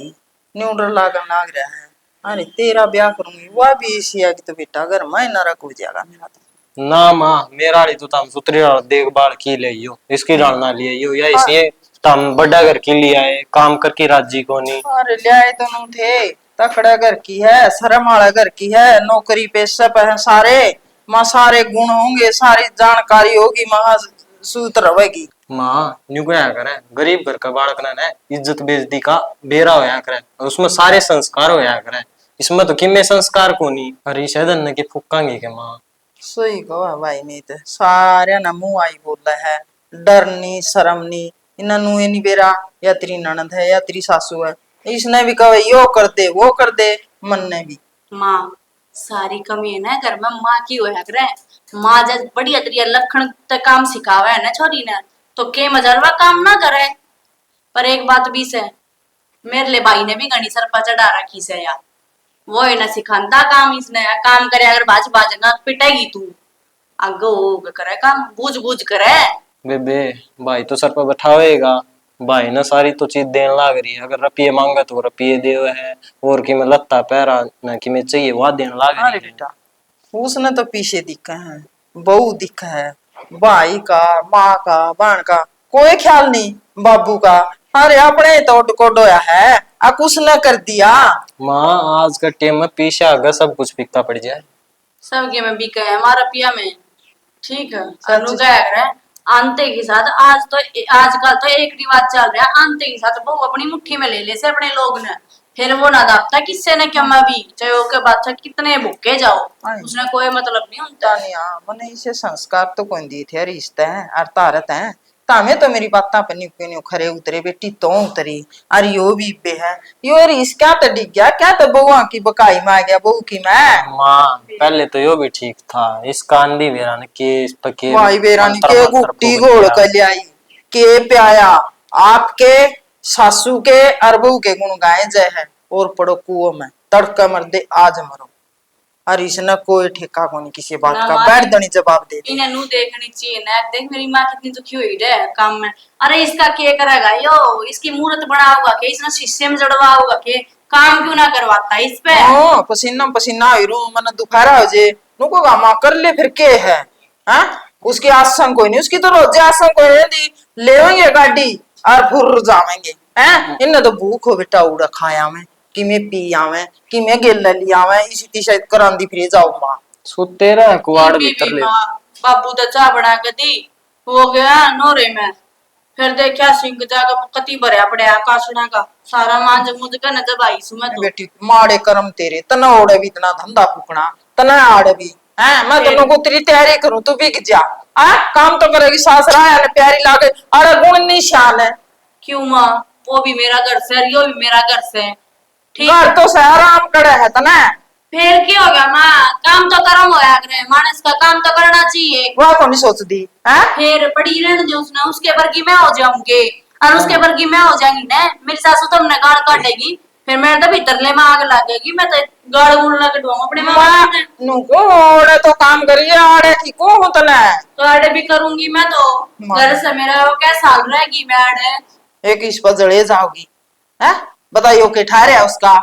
न्यूट्रल लागन लाग रहा है अरे तेरा ब्याह करूंगी वह भी इसी है कि तो बेटा अगर मैं ना रख हो जाएगा मेरा तो ना माँ मेरा तो तम सुतरी देखभाल की ले यो इसकी डालना लिए यो या इसे तम बड़ा घर की लिया है काम करके राजी को नहीं अरे ले आए दोनों थे तकड़ा घर की है शर्म वाला घर की है नौकरी पेशा पे है सारे माँ सारे गुण होंगे सारी जानकारी होगी महा सूत रहेगी माँ न्यू क्या करे गरीब घर का बालक ना इज्जत बेइज्जती का बेरा होया करे और उसमें सारे संस्कार होया करे इसमें तो किमे संस्कार को नहीं अरे शहदन के फुकांगे के माँ सही कहो भाई नहीं तो सारे ना मुंह आई बोल रहा है डर नहीं शर्म नहीं इन्हें नुए नहीं बेरा या तेरी ननद है या तेरी सासू है इसने भी कहा यो कर दे वो कर दे मन ने भी माँ सारी कमी है ना घर में माँ की होया करे माँ जब बढ़िया तरिया लखन तक काम सिखावा है ना छोरी ने तो के मजरवा काम ना करे पर एक बात भी से मेरे ले भाई ने भी घनी सर पर चढ़ा रखी से यार वो है ना सिखाता काम इसने काम करे अगर बाज बाज ना पिटेगी तू आगे वो करे काम बूझ बूझ करे बेबे भाई तो सर पर बैठावेगा भाई ना सारी तो चीज देने लाग रही है अगर रुपये मांगा तो रुपये दे है और कि मैं लत्ता पैरा ना कि मैं चाहिए वह देने लाग अरे रही है बेटा उसने तो पीछे दिखा है बहू दिखा है भाई का माँ का बहन का कोई ख्याल नहीं बाबू का अरे अपने तो को डोया है आ कुछ न कर दिया माँ आज का टाइम में पीछे आगे सब कुछ बिकता पड़ जाए सब के में बिका है हमारा पिया में ठीक है सनु क्या है आंते के साथ आजकल तो एक रिवाज चल रहा है आंते के साथ वो अपनी मुट्ठी में ले ले से अपने लोग ने फिर वो ना दापता किससे ने क्या भी चाहे ओके बादशाह कितने भूखे जाओ उसने कोई मतलब नहीं होता नहीं हाँ मैंने इसे संस्कार तो कौन दिए थे रिश्ते हैं और तारत हैं तामे तो मेरी बात पर न्यू खरे उतरे बेटी तो उतरी अरे यो भी बे है यो रिस क्या तो डिग गया क्या तो बउआ की बकाई में आ गया बहू की मैं माँ पहले तो यो भी ठीक था इसका आंधी बेरा ने केस पके भाई बेरानी के गुट्टी घोड़ कर ले आई के प्याया आपके सासू के और बहू के गुण गाए जय है और पड़ो कुओं में तड़का मर दे आज मरो अरे इसने कोई ठेका को नहीं किसी बात का बैठ दनी जवाब दे इन्हें नू देखनी चाहिए ना देख मेरी माँ कितनी दुखी हुई है काम में अरे इसका क्या करेगा यो इसकी मूर्त बना होगा के इसने शीशे में जड़वा होगा के काम क्यों ना करवाता इस पे पसीना पसीना हो मन दुखारा हो जे नुको गामा कर ले फिर के है हाँ उसकी आसन कोई नहीं उसकी तो रोजे आसन कोई नहीं लेवेंगे गाड़ी और फिर जावेंगे हैं इन्हें तो भूख हो बेटा उड़ा खाया में कि मैं पी आवे कि मैं गेल लिया आवे इसी ती शायद करांदी फिर जाओ मां सो तेरा कुआड़ भीतर ले बाबू तो चाह बना के दी, हो गया नोरे में। फिर देखा सिंह जाकर कति भरया पड़या कासना का सारा मांझ मुझ का न जब आई सु मैं तो। बेटी माड़े कर्म तेरे, तना ओड़े भी इतना धंधा फूकना, तना आड़े भी है। मैं तेनों को तेरी तैयारी करूं, तू भी जा आ काम तो करेगी। सासरा है प्यारी लागे, अरे गुण निशान है। क्यों माँ, वो भी मेरा घर से और यो भी मेरा घर से, ठीक घर है। तो से आराम करे है तना, फिर क्या हो गया माँ, काम तो कर्म होया करे, मानस का काम तो करना चाहिए। वह कौन सोचती है। फिर पड़ी रहने जो उसने, उसके वर्गी मैं हो जाऊंगी और उसके वर्गी मैं हो जाएंगी ना। मेरी सासू तो हमने गाड़ काटेगी, फिर मेरे तो भीतरले में आग लगेगी। मैं तो गाड़ गुड़ लग डूंगा अपने माँ मैं नुको ओड़े तो काम करिए, आड़े की को हो तना। तो आड़े भी करूंगी मैं तो। घर से मेरा वो क्या साल रहेगी मैं आड़े। एक इस पर जड़े जाओगी है, बताइयो के ठहरे है उसका।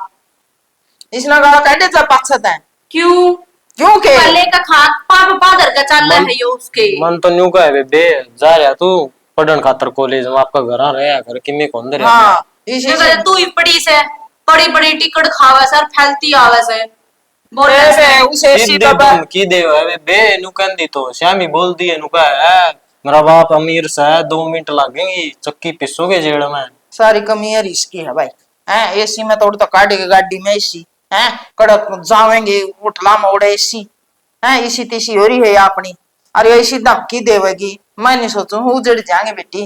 इसने गाड़ा काटे जब पक्षत है क्यों क्यों के पहले का खाक पाप पादर का चल रहा है यो उसके। मन तो न्यू का है बे, जा रहा तू पढ़न खातर कॉलेज में, आपका घर आ रहा कर किमे कौन दे रहा। हाँ इसी से तू ही पड़ी से बड़ी बड़ी टिकट खावे सर, फैलती आवे से बोले से। उसे सीधे सीधा तुम की दे है बे, नु कहंदी तो श्यामी बोल दी है, नु का है मेरा बाप अमीर सा है, 2 मिनट लगेंगी चक्की पिसोगे जेड़ में। सारी कमी है इसकी है भाई। हैं एसी में तोड़ तो काटेगा गाड़ी में एसी हैं, कड़क जावेंगे उठला मोड़ एसी हैं, इसी तीसी हो रही है अपनी। अरे ऐसी धमकी देवेगी, मैं नहीं सोचूं उजड़ जाएंगे बेटी।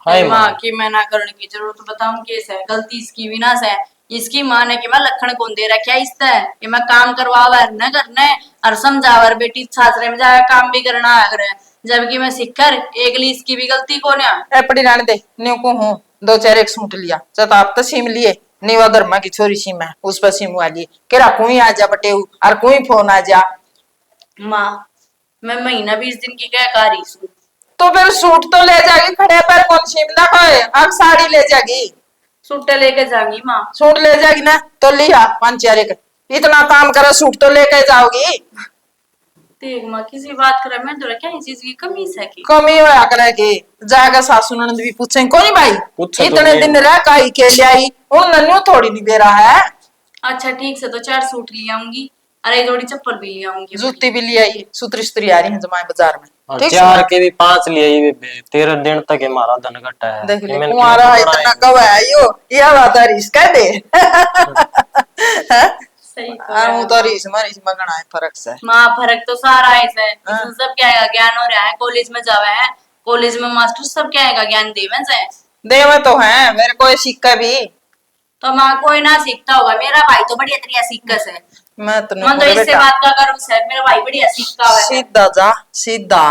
हाय माँ माँ की मैं ना करने की जरूरत बताऊं कैसे है, गलती इसकी भी ना से। इसकी माँ ने कि मैं लखन कौन दे रखा है इससे कि मैं काम करवावा न करने और समझावर बेटी सासरे में जाकर काम भी करना है, जबकि मैं सिखकर एकली इसकी भी गलती कौन है। एपड़ी रहने दे, न्यू को हूँ दो चार एक सूट लिया चत आप तो सिम लिए नीवा धर्मा की छोरी सिम है, उस पर सिम वाली केरा कोई आ जा बटे और कोई फोन आ जा। माँ मैं महीना 20 दिन की क्या कारी सू। तो फिर सूट तो ले जाएगी, खड़े पर कौन शिमला का है, अब साड़ी ले जाएगी। सूटे लेके जाऊंगी माँ। सूट ले जाएगी ना तो लिया 5 4 एक, इतना काम करे सूट तो लेके जाओगी। देख माँ किसी बात करे मैं तो क्या इस चीज की कमी है की। कमी होया करेगी, जाएगा सासू ननद भी पूछेंगे कोई भाई पूछे तो इतने नहीं। दिन रह काई के ले आई, उन नन्नू थोड़ी नहीं दे रहा है। अच्छा ठीक से तो 4 सूट ले आऊंगी और एक जोड़ी चप्पल भी ले आऊंगी। जूती भी ले आई, सूत्री स्त्री आ रही है जमाए बाजार में। और ठीक 4 है के भी 5 लिए ये बे, 13 दिन तक हमारा धन घटा है। देख ये ले मैंने कुंवारा क्यों इतना बनाया? कब है यो, यह बात है इसका दे। सही तो और है। वो तो रीस मगना है फर्क से। माँ फर्क तो सारा है इसे। हाँ। इसमें सब क्या है ज्ञान हो रहा है, कॉलेज में जावे है, कॉलेज में मास्टर सब क्या है ज्ञान देवे से। देवे तो है मेरे को ये सिक्का भी, तो माँ कोई ना सीखता होगा, मेरा भाई तो बढ़िया तरीका सीखस है। मैं तो मन तो नहीं इससे बेटा बात का करूँ सर, मेरा भाई बढ़िया सीखता हुआ है। सीधा जा सीधा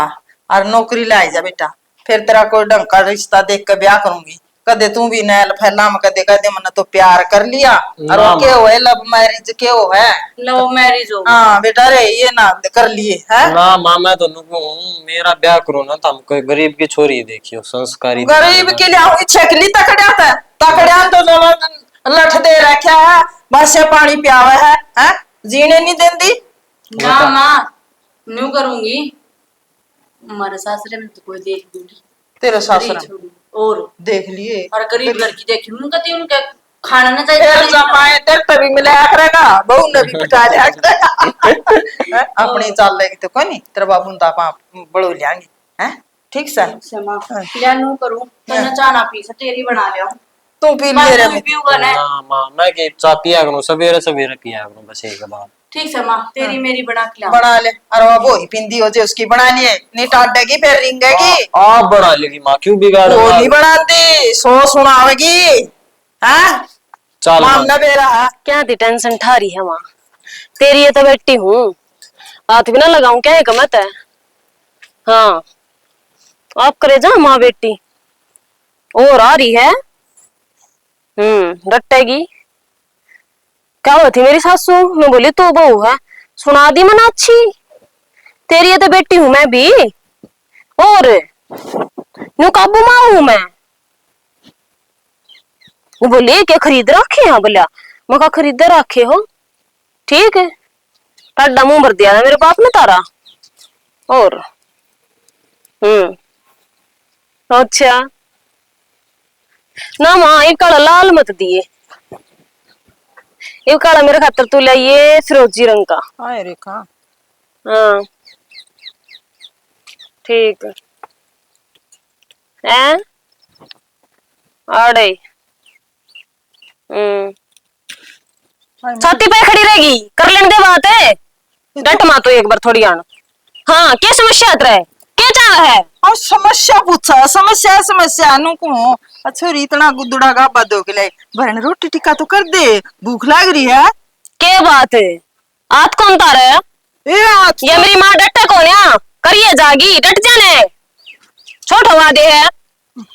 और नौकरी लाई जा बेटा, फिर तेरा कोई ढंग का रिश्ता देख के ब्याह करूंगी। कदे तू भी नैल फैला में कदे कदे मन तो प्यार कर लिया और वो ना क्या हो है लव मैरिज क्या हो है। लव मैरिज हो हाँ बेटा रे ये ना कर लिए है। ना माँ मैं तो नुकू हूँ, मेरा ब्याह करो ना तो हम कोई गरीब की छोरी देखियो, संस्कारी गरीब के लिए आऊंगी छकली तकड़िया था, तकड़िया तो दोनों लठ दे रखा है, बस से पानी पियावा है जीने नहीं देती। ना माँ न्यू करूंगी, हमारे सासरे में तो कोई देख लूंगी तेरे सासरा और देख लिए और गरीब घर की देखी उनका उनके खाना ना फिर चाहिए। जमाए तेरे तभी मिलाया करेगा, बहू ने भी बिठा लिया करेगा। अपनी चाल लेगी तो कोई नहीं, तेरे बाबू ने तो आप बड़ो लियांगे हैं ठीक से। क्षमा या न्यू करूं तो ना चाना पी से तेरी बना लिया तू पी लिए रे मैं पीऊंगा ना। ना माँ मैं कि चाय पिया करूँ, सवेरे सवेरे पिया करूँ बस एक बार। ठीक से माँ तेरी मेरी बना के लाऊं। बना ले, अरे वो ही पिंदी हो जे उसकी बना लिए नहीं टाटेगी फिर रिंगेगी। आप बना लेगी माँ, क्यों बिगाड़ वो नहीं बनाती सो सुनावेगी हैं चल माँ। मामला बेरा है। क्या थी टेंशन ठा रही है माँ, तेरी ये तो बेटी हूँ, हाथ भी ना लगाऊं क्या है गमत है। हाँ आप करे जा माँ बेटी और आ रही है। डटेगी क्या हुआ थी मेरी सासू, मैं बोली तू बहू है, सुना दी मना अच्छी, तेरी ये तो बेटी हूँ मैं भी, और नु काबू माँ हूँ मैं। वो बोली क्या खरीद रखे हैं, बोलिया मैं कहा खरीद रखे हो, ठीक है टाडा मुंह भर दिया था मेरे बाप ने तारा। और अच्छा ना माँ एक काला लाल मत दिए, एक काला मेरे खातर तू लाइए फिरोजी रंग का। हाय रेखा हाँ ठीक है अड़े छाती पे खड़ी रहेगी, कर लेने दे बात है। डट मा तो एक बार थोड़ी आना। हाँ क्या समस्या है, क्या चाह है? और समस्या पूछा, समस्या समस्या नु को अच्छा इतना गुदड़ा का बदो के लिए भरन रोटी टिक्का तो कर दे, भूख लग रही है। क्या बात है, आत कौन तार है? ए आज ये मेरी माँ डट्टा कौन है? करिए जागी, डट जाने छोट हवा दे है।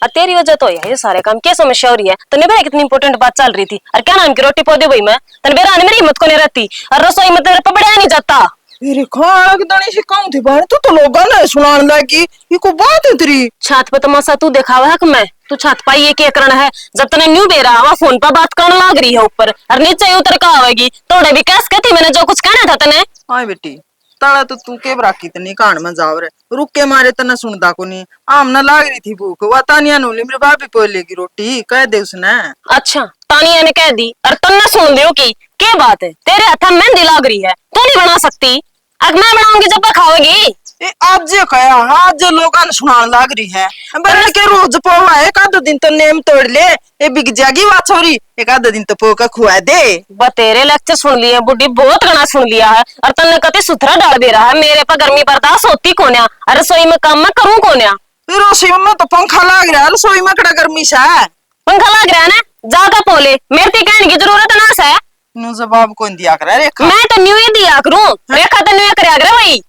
और तेरी वजह तो है ये सारे काम। क्या समस्या हो रही है? तने बेरा कितनी इंपॉर्टेंट बात चल रही थी और क्या नाम की रोटी पौधे भाई मैं तने बेरा आने मेरी हिम्मत को नहीं रहती और रसोई में तेरे पबड़िया नहीं जाता। मेरे खाना की दणी से कौन थी बाहर तो लोगों ने सुनाने लगी ये को बात है तेरी। छात पे तमाशा तू दिखावा है कि मैं तू छात पाई ये क्या करना है? जब तने न्यू बेरा वहां फोन पर बात करने लग रही है ऊपर और नीचे उतर का आवेगी तोड़े भी कैस कहती मैंने जो कुछ कहना था तने। हां बेटी ताला तो तू के बराकी तनी कान में जाव रे रुक के मारे तना सुनदा को नहीं आम ना लाग रही थी भूख वा तानिया नु मेरी भाभी पोलेगी रोटी कह दे उसने। अच्छा तानिया ने कह दी और तन्ने सुन लियो की क्या बात है? तेरे हाथ में मेहंदी लाग रही है, तू नहीं बना सकती? अब मैं बनाऊंगी जब खाओगी। ए आज जे कया हां जो लोगन सुनान लाग रही है बन के रोज पोवा एक आध दिन तो नेम तोड़ ले ए बिग जागी वा छोरी एक आध दिन तो पो का खुआ दे। बतेरे लेक्चर सुन लिए बुढ़ी, बहुत गणा सुन लिया है और तन्ने कति सुथरा डाल दे रहा है। मेरे पर गर्मी बर्दाश्त होती कोन्या और रसोई में काम मैं करूं कोन्या? रसोई में तो पंखा लाग रहा है रसोई में कड़ा गर्मी सा है। पंखा लग रहा है ना, जाकर पोले मेरे कहने की जरूरत ना है। नु जवाब कौन दिया करे रेखा? मैं तो न्यू ही दिया करूं, रेखा तो न्यू करया करे भाई।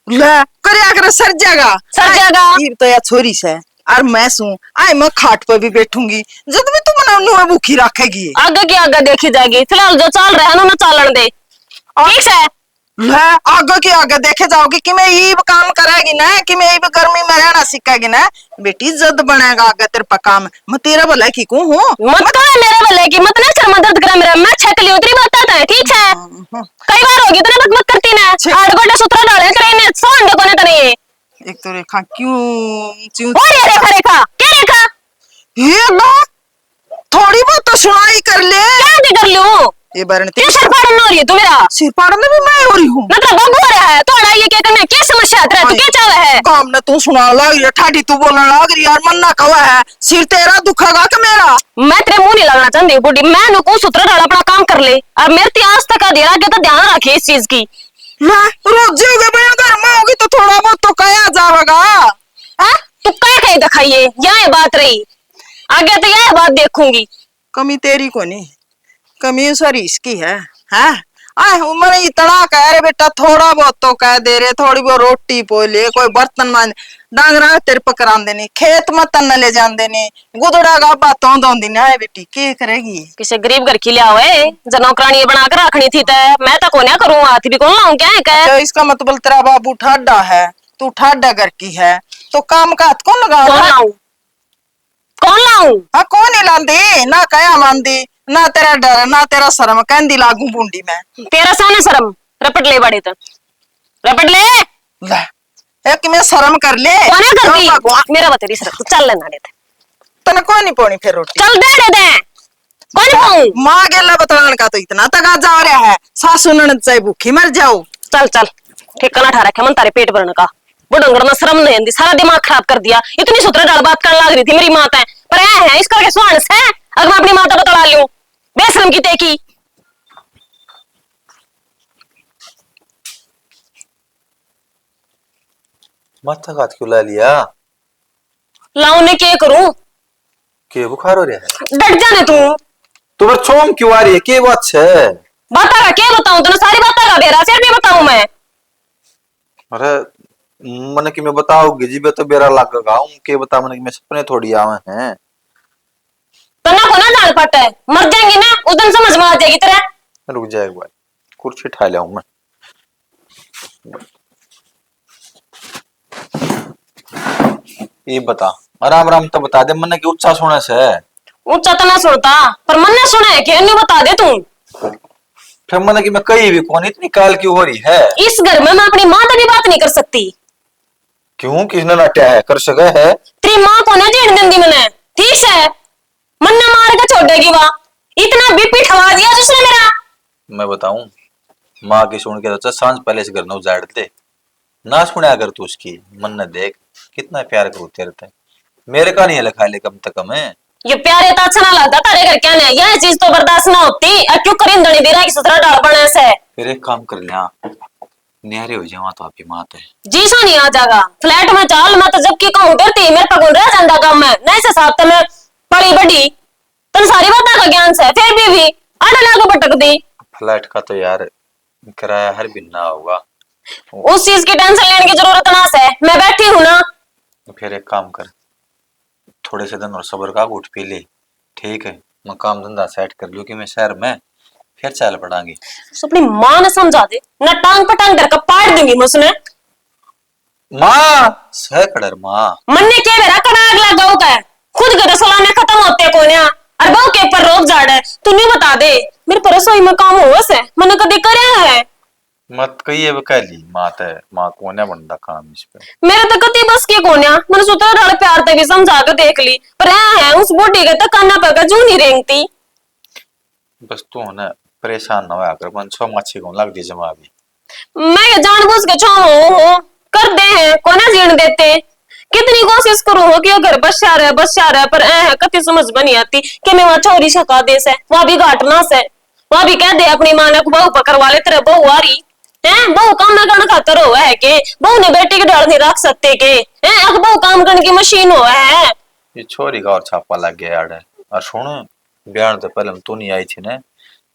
ले करया करे सर जागा सर जागा। ये तो या छोरी से और मैं सू आई मैं खाट पर भी बैठूंगी जब भी तू मना नु भूखी रखेगी। आगे की आगे देखी जाएगी, फिलहाल जो चल रहा है ना चालन दे ठीक है। ले आगे की आगे देखे जाओगी कि मैं ये काम करेगी ना कि मैं ये गर्मी में रहना सीखेगी ना बेटी जद बनेगा आगे तेरे पर काम मैं तेरा भला की को हूं मत कह मेरे भले की मत ना सर मदद करा मेरा मैं छक ली उतरी बात है ठीक है। कई बार होगी तने मत मत करती ना आठ गोटे सूत्र डाले करे ने सोन दे कोने तने एक तो रेखा क्यों क्यों और ये रेखा रेखा क्या रेखा ये ना थोड़ी बहुत तो सुनाई कर ले क्या दी कर लूं ये बारन तेरे सर फाड़न हो रही है तू मेरा सिर पाड़ने भी मैं हो रही हूं मतलब बाबू हो रहा है तो अड़ा ये क्या करना क्या समस्या है तू क्या चाह है? काम ना तू सुना लग रही है ठाठी तू बोलने लग रही यार मन ना कवा है सिर तेरा दुखेगा कि मेरा? मैं तेरे मुंह नहीं लगना चाहती बुढ़ी, मैं नुको सूत्र डाल अपना काम कर ले और मेरे ते आज तक दे रहा के तो ध्यान रखे इस चीज की। मैं रोज होगे बहन घर में होगी तो थोड़ा बहुत तो कया जाएगा। हाँ तू क्या कहीं दिखाइए यह बात रही आगे तो यह बात देखूंगी। कमी तेरी को नहीं कमी सारी इसकी है आय उम्र इतना कह रहे बेटा थोड़ा बहुत तो कह दे रहे थोड़ी बहुत रोटी पोले कोई बर्तन मान डांगरा तेरे पकड़ा देने खेत में तन ले जान देने गुदड़ा गा बातों दो दिन है बेटी के करेगी? किसी गरीब घर की लिया हुए जो नौकरानी बना कर रखनी थी तय मैं तो कोन्या करूँ हाथ भी कौन लाऊं क्या है कह? तो इसका मतलब तेरा बाबू ठाडा है तू ठाडा घर की है तो काम का हाथ कौन लगा? कौन लाऊं? हाँ कौन ही लांदी ना कया मानदी ना तेरा डर ना तेरा शर्म कहंदी लागू बूंदी में तेरा साने शर्म रपट ले बड़े तो रपट ले एक में शर्म कर ले कोने करती मेरा बतेरी सर चल लेना देते तने कौन नहीं पौनी फिर रोटी चल दे दे कौन पाऊं? माँ गेला बताने का तो इतना तक जा रहा है सासू ननद चाहे भूखी मर जाओ। चल चल ठिकाना ठा रखा मन तारे पेट भरने का बुढ़ंगड़ में शर्म नहीं आती सारा दिमाग खराब कर दिया। इतनी सूत्र डाल बात करने लग रही थी मेरी माता पर है इस करके सुहान से अगर मैं अपनी माता को तड़ा लूं बेशरम की तेकी। माथा घात क्यों ला लिया? लाऊं ने क्या करूं? के बुखार हो रहा है? डट जाने तू तुम्हें चोम क्यों आ रही है? के बात है? बता का क्या बताऊं तूने सारी बात का बेरा फिर भी बताऊं मैं? अरे मन की मैं बताओगे जी तो बेरा लगेगा के बता मन की मैं सपने थोड़ी आवे हैं तना को ना जान पड़ता है मर जाएंगे ना उस दिन समझ में आ जाएगी तेरा। रुक जाएगा भाई कुर्सी उठा लिया हूं मैं। ये बता आराम आराम तो बता दे मन की ऊंचा सोने से ऊंचा तो ना सुनता पर मन ने सुना है कि बता दे तू फिर मन की मैं कहीं भी कौन इतनी काल क्यों हो रही है? इस घर में मैं अपनी माँ से भी बात नहीं कर सकती। क्यों किसने नाट्या है कर सके है? तेरी माँ को ना जेड़ देंगी मैंने ठीक है मन ने मार के छोड़ेगी वहां इतना बीपी ठवा दिया जिसने मेरा। मैं बताऊं माँ की सुन के तो सांझ पहले से घर न उजाड़ दे ना सुना कर तू उसकी मन न देख कितना प्यार करू तेरे ते मेरे का नहीं लिखा ले कम तक कम है। ये प्यारे तो अच्छा ना लगता तारे घर क्या नहीं यह चीज तो बर्दाश्त ना होती क्यों करीन दड़ी दे रहा कि ससुरा डाल बने से फिर एक काम कर लिया न्यारे हो जावा तो आपकी मात है। जी सा नहीं आ जाएगा फ्लैट में चाल मैं तो जब की कहूं करती मेरे पकड़ रह जाता काम में नहीं से साथ मैं पड़ी बड़ी तन सारी बात का ज्ञान से फिर भी आड़े लाके पटक दी। फ्लैट का तो यार किराया हर महीना होगा। उस चीज की टेंशन लेने की जरूरत ना से मैं बैठी हूं ना। फिर एक काम कर थोड़े से दिन और सब्र का घूट पी ले ठीक है मैं काम धंधा सेट कर लूं कि मैं शहर में फिर चल पड़ांगी। अपनी मां ने समझा दे ना टांग पटांग डर का पाड़ दूंगी मैं उसने माँ सह कड़र माँ मन ने क्या मेरा कड़ाग लगाओ का खुद के सलाने खत्म होते को ना और बहु के ऊपर रोक जाड़ तू नहीं बता दे मेरे पर रसोई में काम हुआ से मैंने कभी करे है मत कहिए वो कह ली माँ है माँ कोने बनता काम इस पे मेरे तो कति बस के कोन्या मैंने सुतरा डाल प्यार ते भी समझा के देख ली पर है उस बूढ़ी के तक काना पका जू नहीं रेंगती। बस तू है ना परेशान ना होया कर मन छो मच्छी को लग दी जमा भी मैं ये जानबूझ के छो कर दे हैं कोना जीण देते कितनी कोशिश करूं हो कि अगर बस रहा पर है कति समझ बनी आती कि मैं वहां छोरी छका दे से वहां भी घाटना से वहां भी कह दे अपनी मां ने बहू पकड़वा ले तेरे बहू आ रही है बहू काम ना करने खातर हो है के बहू ने बेटी के डर नहीं रख सकते के है अब बहू काम करने की मशीन हो है। ये छोरी का और छापा लग गया यार और सुन ब्याह तो पहले तू नहीं आई थी ना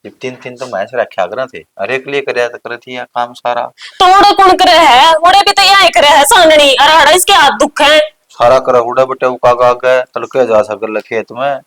ये तीन तो मैं से रखा करा थे अरे के लिए कर थी या काम सारा तो ओड़े कौन करे है ओड़े भी तो यही करे है सांगनी अरे हड़ा इसके हाथ दुख है सारा करा उड़ा बटे उका गए तड़के जा सकर खेत में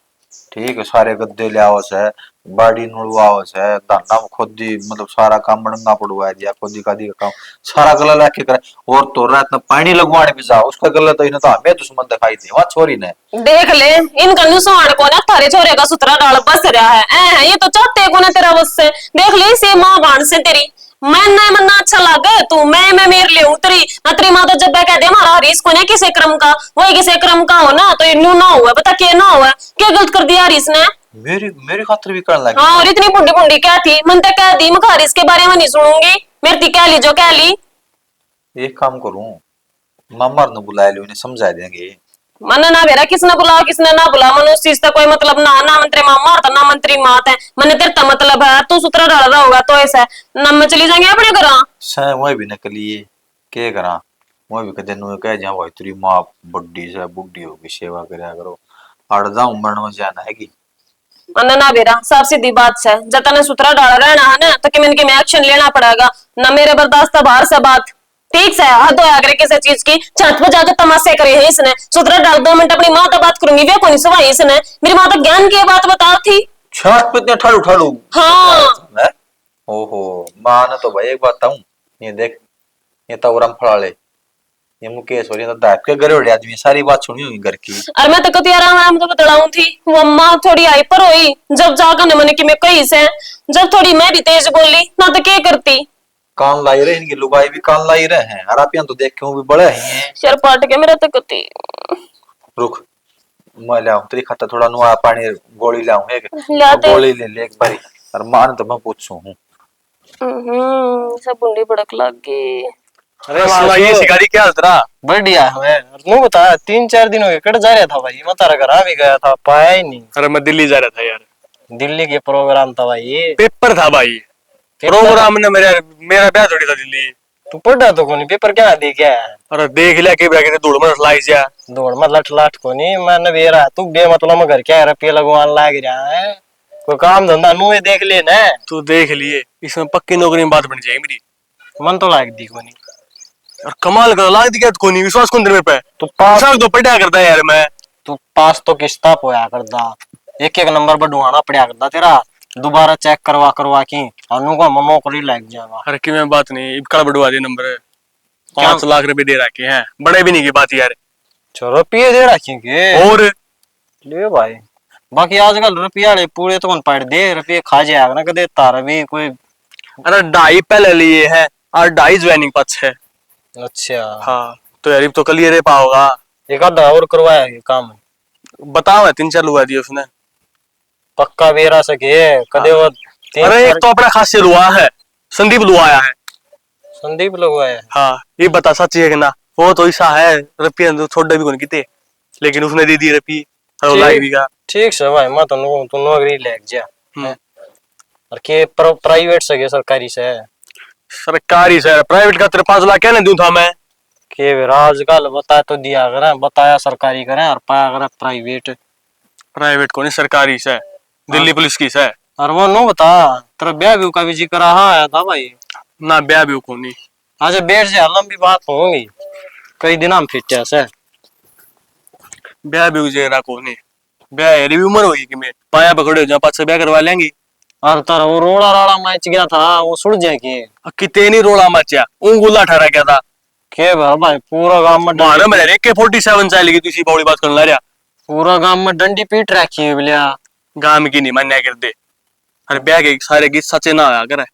ठीक है सारे गद्दे ले आओ से बाड़ी नुड़वाओ से दाना खोदी मतलब सारा काम बनना पड़वा दिया खोदी कादी का काम सारा गला लेके करे और तो रात में पानी लगवाने भी जाओ उसका गला तो इन्हें तो हमें दुश्मन दिखाई दे वहां छोरी ने देख ले इनका नुसवान को ना थारे छोरे का सुतरा डाल बस रहा है ये तो चाहते को ना तेरा बस से देख ले से मां बाण से तेरी मैं ना मन्ना अच्छा लगे तू मैं मेरे लिए उतरी ना तेरी मां तो जब कह दे हमारा हरीश को ना किसे क्रम का वही किसे क्रम का हो ना तो ये न्यू ना हुआ पता क्या ना हुआ क्या गलत कर दिया हरीश ने मेरी खातिर भी करने लगी। हाँ और इतनी बुंडी बुंडी क्या थी मन तक कह दी मैं हरीश के बारे में नहीं सुनूंगी मेरे थी कह ली जो कह ली एक काम करूं मामा ने बुला लो इन्हें समझा देंगे मन ना बेरा किसने बुलाओ किसने ना बुला मन उस चीज का कोई मतलब ना ना मंत्री मामा और ना मंत्री मात है मन तेरे तो मतलब है तू सुतरा डाल रहा होगा तो ऐसा न में चली जाएंगे अपने घर सह वही भी नकली के करा वही भी कदे नु कह जा भाई तेरी मां बड्डी से बुड्ढी होगी सेवा करया करो अड़दा उमरण में जाना है की मन ना बेरा साफ सीधी बात है जब तने सुतरा डाल रहना है ना तो कि मैंने एक्शन लेना पड़ेगा ना मेरे बर्दाश्त बाहर से बात ठीक से हद होया करे किसी चीज की छत पे जाकर तमाशे करे है इसने सुतरा डाल 2 मिनट अपनी मां तो बात करूंगी वे कोनी सुवाई इसने मेरी मां तो ज्ञान की बात बता थी छत पे इतने ठाड़ू ठाड़ू हाँ ओहो मां ने तो भाई एक बात बताऊं ये देख ये तो उरम फड़ाले ये मुकेश और ये तो दाप के घर वाले आदमी सारी बात सुनी होगी घर की अरे मैं तो कति आराम तो बतलाऊं थी वो अम्मा थोड़ी हाइपर हुई जब जाकर मैंने कि मैं कही से जब थोड़ी मैं भी तेज बोली ना तो क्या करती कान लाई रहे इनकी लुगाई भी कान लाई रहे हैं और आप यहाँ तो देख के भी बड़े ही हैं सिर पाट के मेरा तो कति रुक मैं लाऊं तेरी खाता थोड़ा नुआ पानी गोली लाऊं एक लाते गोली ले एक बारी और मान तो मैं पूछूं हूं सब बुंडी भड़क लग गई। अरे ये शिकारी क्या हाल तेरा बढ़िया है तू बता 3-4 दिन हो गए कट जा रहा था भाई मैं तारा घर आ भी गया था पाया ही नहीं। अरे मैं दिल्ली जा रहा था यार दिल्ली के प्रोग्राम था भाई पेपर था भाई प्रोग्राम ने मेरा ब्याह थोड़ी था दिल्ली तू पढ़ा तो कोनी पेपर क्या दे क्या अरे देख लिया के ब्याह दौड़ में लाई जा दौड़ में लठ लाठ कोनी मैंने बेरा तू बे मतलब मैं घर क्या रुपये लगवान लाग रहा है कोई काम धंधा नुए देख ले ना तू देख लिए इसमें पक्की नौकरी में बात बन जाएगी मेरी मन तो लाग दी कोनी और कमाल कर लाग दी क्या कोनी विश्वास कौन तेरे में पे तू पास तो पढ़ा करता है यार मैं तू पास तो किस्ता पोया करदा एक नंबर पर ढूंढना पड़ा करदा तेरा दोबारा चेक करवा की अनु को नौकरी लग जाएगा। अरे कि मैं बात नहीं इबका बढ़वा दे नंबर 5 लाख रुपए दे रखे हैं बड़े भी नहीं की बात यार चलो रुपये दे रखेंगे और ले भाई बाकी आजकल रुपया पूरे तो कौन पड़ दे रुपये खा जाएगा ना कदे तारा भी कोई अरे 2.5 पहले लिए है और 2.5 ज्वाइनिंग पक्ष है। अच्छा हाँ तो यार तो कल ये रे पाओगा एक आधा और करवाया ये काम बताओ 3-4 लुआ दिए उसने पक्का बेरा सके कदे वो अरे एक तो अपना खास से लुआ है संदीप लुआ आया है संदीप लगवाया। हाँ ये बता सच है कि ना? वो तो ऐसा है रुपये तो छोड़ भी कौन किते, लेकिन उसने दे दी रुपये और लाई भी का। ठीक से भाई मैं तो नौकरी लग जा हैं? और के प्राइवेट से के सरकारी से है? सरकारी से प्राइवेट का तेरे 5 लाख कहने दूं था मैं। के आजकल बता तो दिया करें, बताया सरकारी करें और पाया करें प्राइवेट। प्राइवेट को नहीं सरकारी से, दिल्ली पुलिस की से। और वो नो बता तेरा ब्याह भी का भी जिक्र आया था भाई ना? ब्याह भी को नहीं। आज बैठ जा, लंबी बात होगी कई दिन हम फिट से। ब्याह भी जेरा को नहीं, ब्याह एरी भी उम्र होगी कि मैं पाया पकड़े हो जा, पास से ब्याह करवा लेंगी। और तारा वो रोड़ा राड़ा मैच गया था वो सुड़ जाए के कितने नहीं रोड़ा मचा ऊंगुला ठहरा गया था के भाई पूरा गांव में मारे मेरे AK-47 चलेगी तुसी बौड़ी बात करने लगा। पूरा गांव में डंडी पीट रखी है बिलिया। गांव की नहीं मान्या कर दे, अरे ब्याह के सारे गीत सच्चे ना आया करे।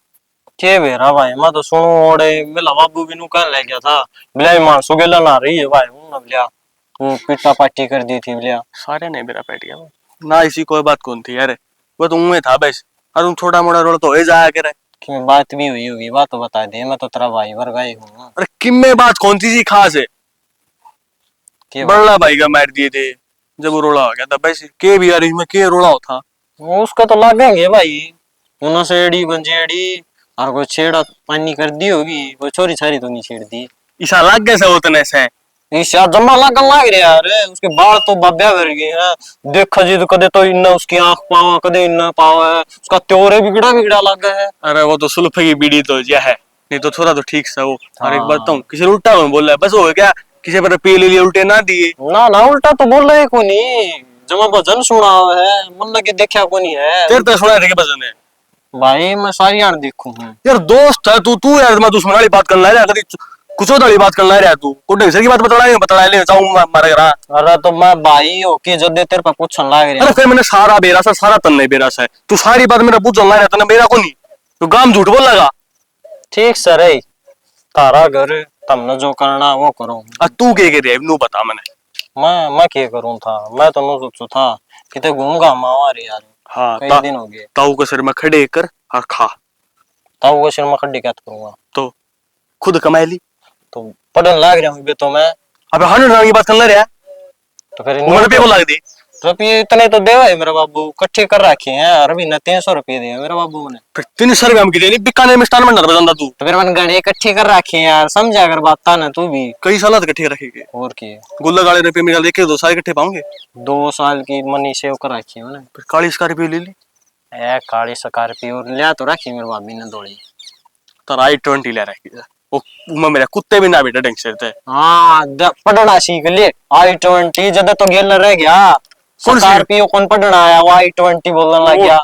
के बेरा भाई मैं तो सुनो ओड़े मेला बाबू भी नु कर ले गया था बिलिया मान सुगेला ना रही है भाई उन बिलिया वो पिटा पार्टी कर दी थी बिलिया। सारे नहीं मेरा बैठ गया ना, इसी कोई बात कौन थी यार, वो तो उम्मे था बस। और तुम छोटा मोटा रोल तो हो जाया करे कि बात भी हुई होगी, बात तो बता दे, मैं तो तेरा भाई वर्गा ही हूँ। अरे किम में बात कौन सी जी खास है? बड़ा भाई का मार दिए थे जब वो रोड़ा हो गया था बस। के भी यार इसमें के रोड़ा था उसका तो लागेंगे भाई उन्होंने सेड़ी गंजेड़ी और कोई छेड़ा पानी कर दी होगी, कोई छोरी छारी तो नहीं छेड़ दी। ईसा लग गए से उतने से ईशा जमा लगन लाग रहा यार, उसके बाल तो बाब्या कर गए हैं। देखा जी तो कदे तो इन्ना उसकी आंख पावा कदे इन्ना पावा है, उसका त्योरे बिगड़ा बिगड़ा लग गया है। अरे वो तो सुल्फ की बीड़ी तो यह है, नहीं तो थोड़ा तो ठीक सा वो। और एक बात बताऊं, किसी ने उल्टा में बोला है बस हो गया, किसी पर पी ले लिए उल्टे ना दिए ना ना उल्टा तो बोल रहे को नहीं, जमा भजन सुना है मन लगे देखा को नहीं है। तेरे तो सुना थे भजन है भाई मैं सारी यार देखू हूँ यार, दोस्त है तू यार, मैं दुश्मन वाली बात करना है कुछ वाली बात करना है तू कुछ की बात बता ले जाऊंगा मारे घर। अरे तो मैं भाई ओके जब दे तेरे पे पूछन लाग रहा। अरे फिर मैंने सारा बेरा सा सारा तन नहीं बेरा सा है, तू सारी बात मेरा पूछ चलना रहता ना मेरा को नहीं, तू गाम झूठ बोल लगा। ठीक सर है तारा घर तुमने जो करना वो करो। तू के रहे नू बता मैंने। मैं क्या करूं था, मैं तो नो सोचू था किते घूम गा मावारे यार। हाँ कई दिन हो गए। ताऊ के सिर में खड़े कर और खा। ताऊ के सिर में खड्डे क्या करूंगा, तो खुद कमाई ली तो पढ़न लाग रहा हूँ तो मैं। अबे 100 की बात कर रहा है तो फिर रुपये को लग दी। रुपये इतने तो देवा है मेरा बाबू, इकट्ठे कर रखे हैं यार, भी 300 रुपये दिए मेरे बाबू ने। फिर 300 रुपये हम की देनी बीकानेर में स्टान मंडर बजांदा तू। तो फिर मैंने गणे इकट्ठे कर रखे हैं यार, समझा अगर बात था ना तू भी। कई साल इकट्ठे रखेंगे और की गुल्ला गाले रुपये मेरा लेके 2 साल इकट्ठे पाऊंगे। 2 साल की मनी सेव कर रखी है मैंने। फिर काली स्कॉर्पियो ले ली। काली स्कॉर्पियो लिया तो रखी मेरे भाभी ने दौड़ी। तारा i20 ले रखी वो मेरा कुत्ते भी ना बेटा ढंग से थे। हाँ पढ़ना सीख ले, i20 जब तो गेल रह गया। स्कॉर्पियो कौन पढ़ना आया, वो i20 बोलने लग गया।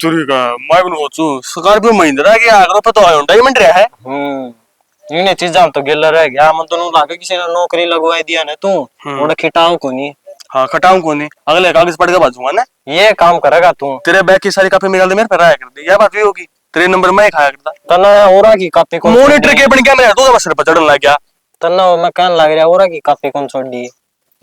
मैं भी सोचू स्कॉर्पियो महिंद्रा के आगे पे तो Hyundai में रहा है। इन्हें चीजा तो गेल रह गया, मन तो लागे किसी ने नौकरी लगवाई दिया ना तू और खिटाऊ को नहीं। हाँ खटाऊं को नहीं, अगले कागज पढ़ के बाजूंगा ना। ये काम करेगा तू। तेरे बैग की सारी कॉपी निकाल दे मेरे पे आया कर दे, यह बात भी होगी। तेरे नंबर मैं खाया करता तना ओरा की कॉपी कौन मॉनिटर के बन गया मेरा तो बस पर चढ़न लग गया। तना मैं कहने लग रहा ओरा की कॉपी कौन छोड़ दी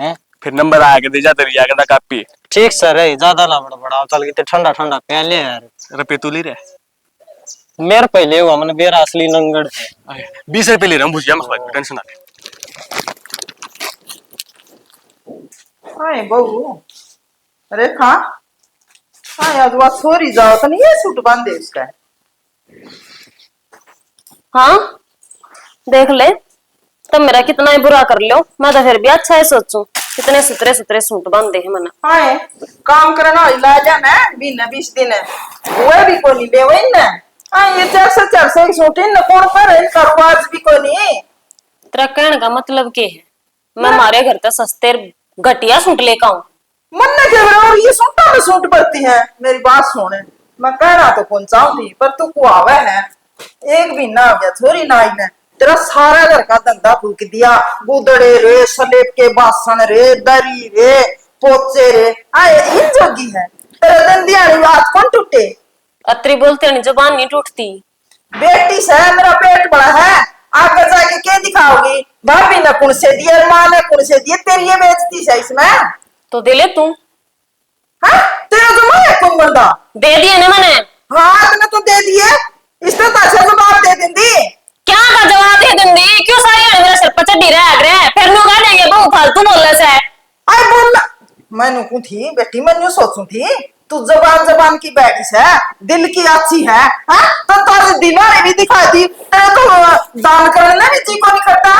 है। फिर नंबर आया कर दे जा तेरी आगे दा कॉपी। ठीक सर है, ज्यादा ना बड़ा चल के ठंडा ठंडा पहले यार। रुपये तू ले रहा मेरे पहले हुआ मैंने मेरा असली नंगड़ है। 20 रुपये ले रहा हूँ भुजिया मत टेंशन ना ले। हाय बहू रेखा, हाय आज वो छोरी जाओ तो नहीं ये सूट बांधे उसका। हाँ देख ले तुम मेरा कितना ही बुरा कर लो, मैं तो फिर भी अच्छा है सोचू कितने सुतरे सुतरे सूट बांधे हैं मैंने। हाय काम करना ला जाना 20 दिन वो भी को नहीं ले ना। हाय ये 400 सूट इन कौन पर इन करवाज भी को नहीं। तेरा कहने का मतलब क्या है, मैं हमारे घर का सस्ते घटिया सूट लेकर आऊं। मन ने के और ये सूटा में सूट पड़ती है। मेरी बात सुने, मैं कहना तो कौन चाहूंगी पर तू को आवे है। एक भी ना हो गया छोरी ना आई ने तेरा सारा घर का धंधा फूक दिया। गुदड़े रे सलेब के बासन रे दरी रे पोचे रे आए इन जोगी है। तेरा दिन दिहाड़ी बात कौन टूटे। अत्री बोलते नहीं जबान नहीं टूटती। बेटी से मेरा पेट बड़ा है, आगे जाके क्या दिखाओगी। भाभी ने कौन से दिए, माँ ने कौन से दिए, तेरी ये बेइज्जती है इसमें। तो दे ले तू। हाँ तेरा तो मैं कौन बंदा दे दिए ना मैंने। हाँ तूने तो दे दिए, इसने तो अच्छा जवाब दे दी। क्या का जवाब दे दूंगी? क्यों सारी हाल मेरे सिर पर चढ़ी रह फिर नु कह देंगे बहु फालतू बोले से। आई बोल मैंने को थी बेटी मैं यूं सोचू थी तू जबान जबान की बैठी है दिल की अच्छी है हाँ तो तारे दीवारें भी दिखाई दी तेरे तो दान करने भी जी को नहीं करता।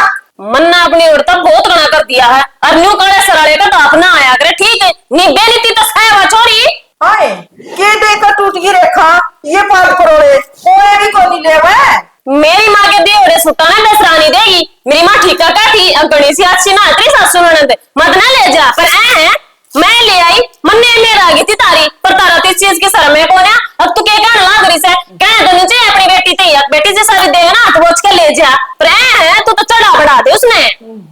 मन्ना अपनी औरत बहुत गणा कर दिया है और न्यू काले सराले का तो अपना आया करे ठीक है नी बेलीती तो सहवा छोड़ी। हाय के देखकर टूट गई रेखा ये 5 करोड़ कोई भी को नहीं लेवे। मेरी माँ के दे ओरे सुताना दसरानी देगी मेरी माँ ठीका का थी अब गणी सी अच्छी ना तेरी सासू ननद मत ना ले जा पर है मैं ले आई मन्ने मेरा आ गई थी तारी पर तारा तो इस चीज की शर्म है कौन है अब तू क्या कहना लग रही से कह तो नीचे अपनी बेटी थी बेटी से सारी देगा ना तो बोझ के ले जा पर है तू तो चढ़ा बढ़ा दे उसने।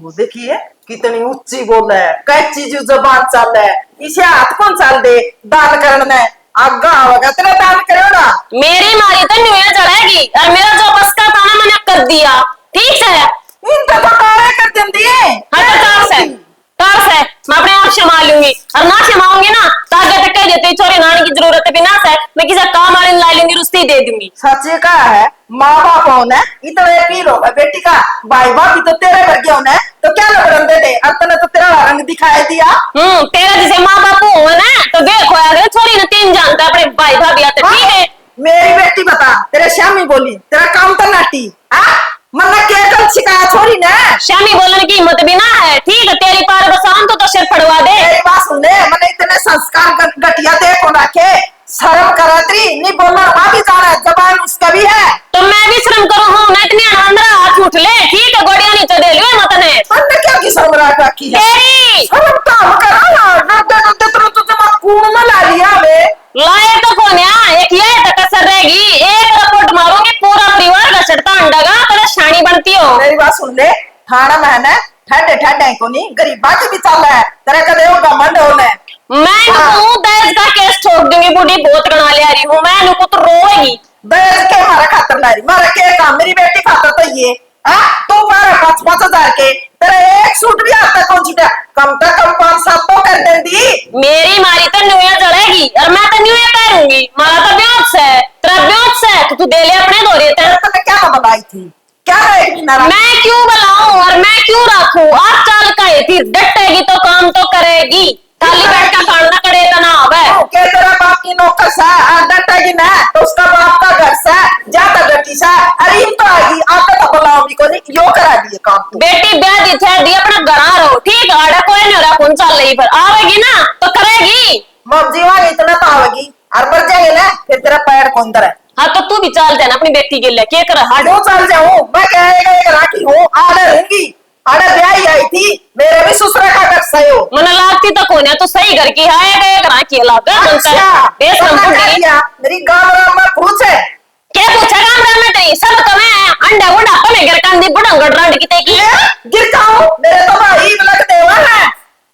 वो देखिए कितनी ऊंची बोल है कैची जो जबान चल है इसे हाथ कौन चल दे दान करने आगा होगा तेरा दान करो ना। मेरी मारी तो न्यूया चढ़ेगी और मेरा जो बस का था ना मैंने कर दिया ठीक है इन तो कारे कर देंदी है हाँ तो कार से मैं अपने आप क्षमा लूंगी और ना क्षमाऊंगी ना तो आगे तक कह देती छोरी नानी की जरूरत भी ना है मैं किसी काम वाले ला लूंगी रुस्ती दे दूंगी। सच का है माँ बाप होना इतने पीर होगा बेटी का भाई बाप तो तेरे वर्गे होना तो क्या लगन दे दे अब तने तो तेरा रंग दिखाई दिया। तेरा जैसे माँ बाप हो ना तो देखो यार छोरी ने 3 जानता अपने भाई भाभी आते ठीक है। मेरी बेटी बता तेरे श्यामी बोली तेरा काम तो नाटी हाँ मन्ना क्या कल शिकायत छोड़ी ना श्यामी बोलने की हिम्मत भी ना है ठीक है तेरी पार बसान तो सिर फड़वा दे। मेरी बात सुन ले मैंने इतने संस्कार घटिया देखो रखे शर्म करात्री नहीं बोलना वहां भी जाना है जबान उसका भी है तो मैं भी शर्म करूँ हूँ ना इतनी आंध्रा हाथ उठ ले ठीक है गोड़िया नीचे दे लियो मत ने अन्य क्या की शर्म रखी है तेरी शर्म तो हम करा ना डरते तो तुम कूड़ में ला लिया बे लाए तो कौन है एक ये तो कसर रहेगी एक रपोट मारोगे पूरा परिवार का चढ़ता अंडागा तो शानी बनती हो। मेरी बात सुन ले थाना में है ठंडे ठंडे को नहीं गरीबा की भी चल है तेरे कदे हो घमंड होने मैं नुकू दहेज का केस ठोक दूंगी बूढ़ी बहुत गणा ले रही हूँ मैं नुकू तो रोएगी दहेज के मारा खातर ला रही मारा के काम मेरी बेटी खाता तो ये हाँ तू मारा 5-5 हजार के तेरा एक सूट भी आता कौन सी कम से कम 5-7 तो कर देंगी। मेरी मारी तो न्यूया चढ़ेगी और मैं तो न्यूया पहनूंगी मारा तो ब्योच है तेरा ब्योच है तो तू दे ले अपने दौरे तेरे तो क्या बनाई थी क्या रहेगी नारा मैं क्यों बुलाऊं और मैं क्यों रखूं आप चाल का है फिर डटेगी तो काम तो करेगी खाली बैठ का खाना करे तो ना आवे के तेरा बाप की नौकर सा डटेगी ना तो उसका बाप का घर सा ज्यादा डटी सा अरे तो आगी आता तो बुलाऊंगी को नहीं यो करा दिए काम तू बेटी ब्याह दी थे दी अपना घर रहो ठीक है आड़ा कोई नहीं रहा कौन चल रही पर आवेगी ना तो करेगी मम जीवा इतना तो आवेगी और मर जाएगी ना फिर तेरा पैर कौन तरह हाँ तो तू भी चल जाना अपनी बेटी के लिए क्या कर वो चल जाऊं मैं कहेगा एक राखी हूँ आड़े रहूंगी आड़े ब्याह आई थी मेरे भी ससुर का घर सही हो मन लागती तो कौन है तो सही घर की है एक राखी लाग मेरी गाँव में पूछे क्या पूछा काम में तेरी सब कमे अंडा गुंडा कमे घर कांदी बुढ़ंगड़ रंड की तेकी गिरता हूँ मेरे तो भाई लग देवा है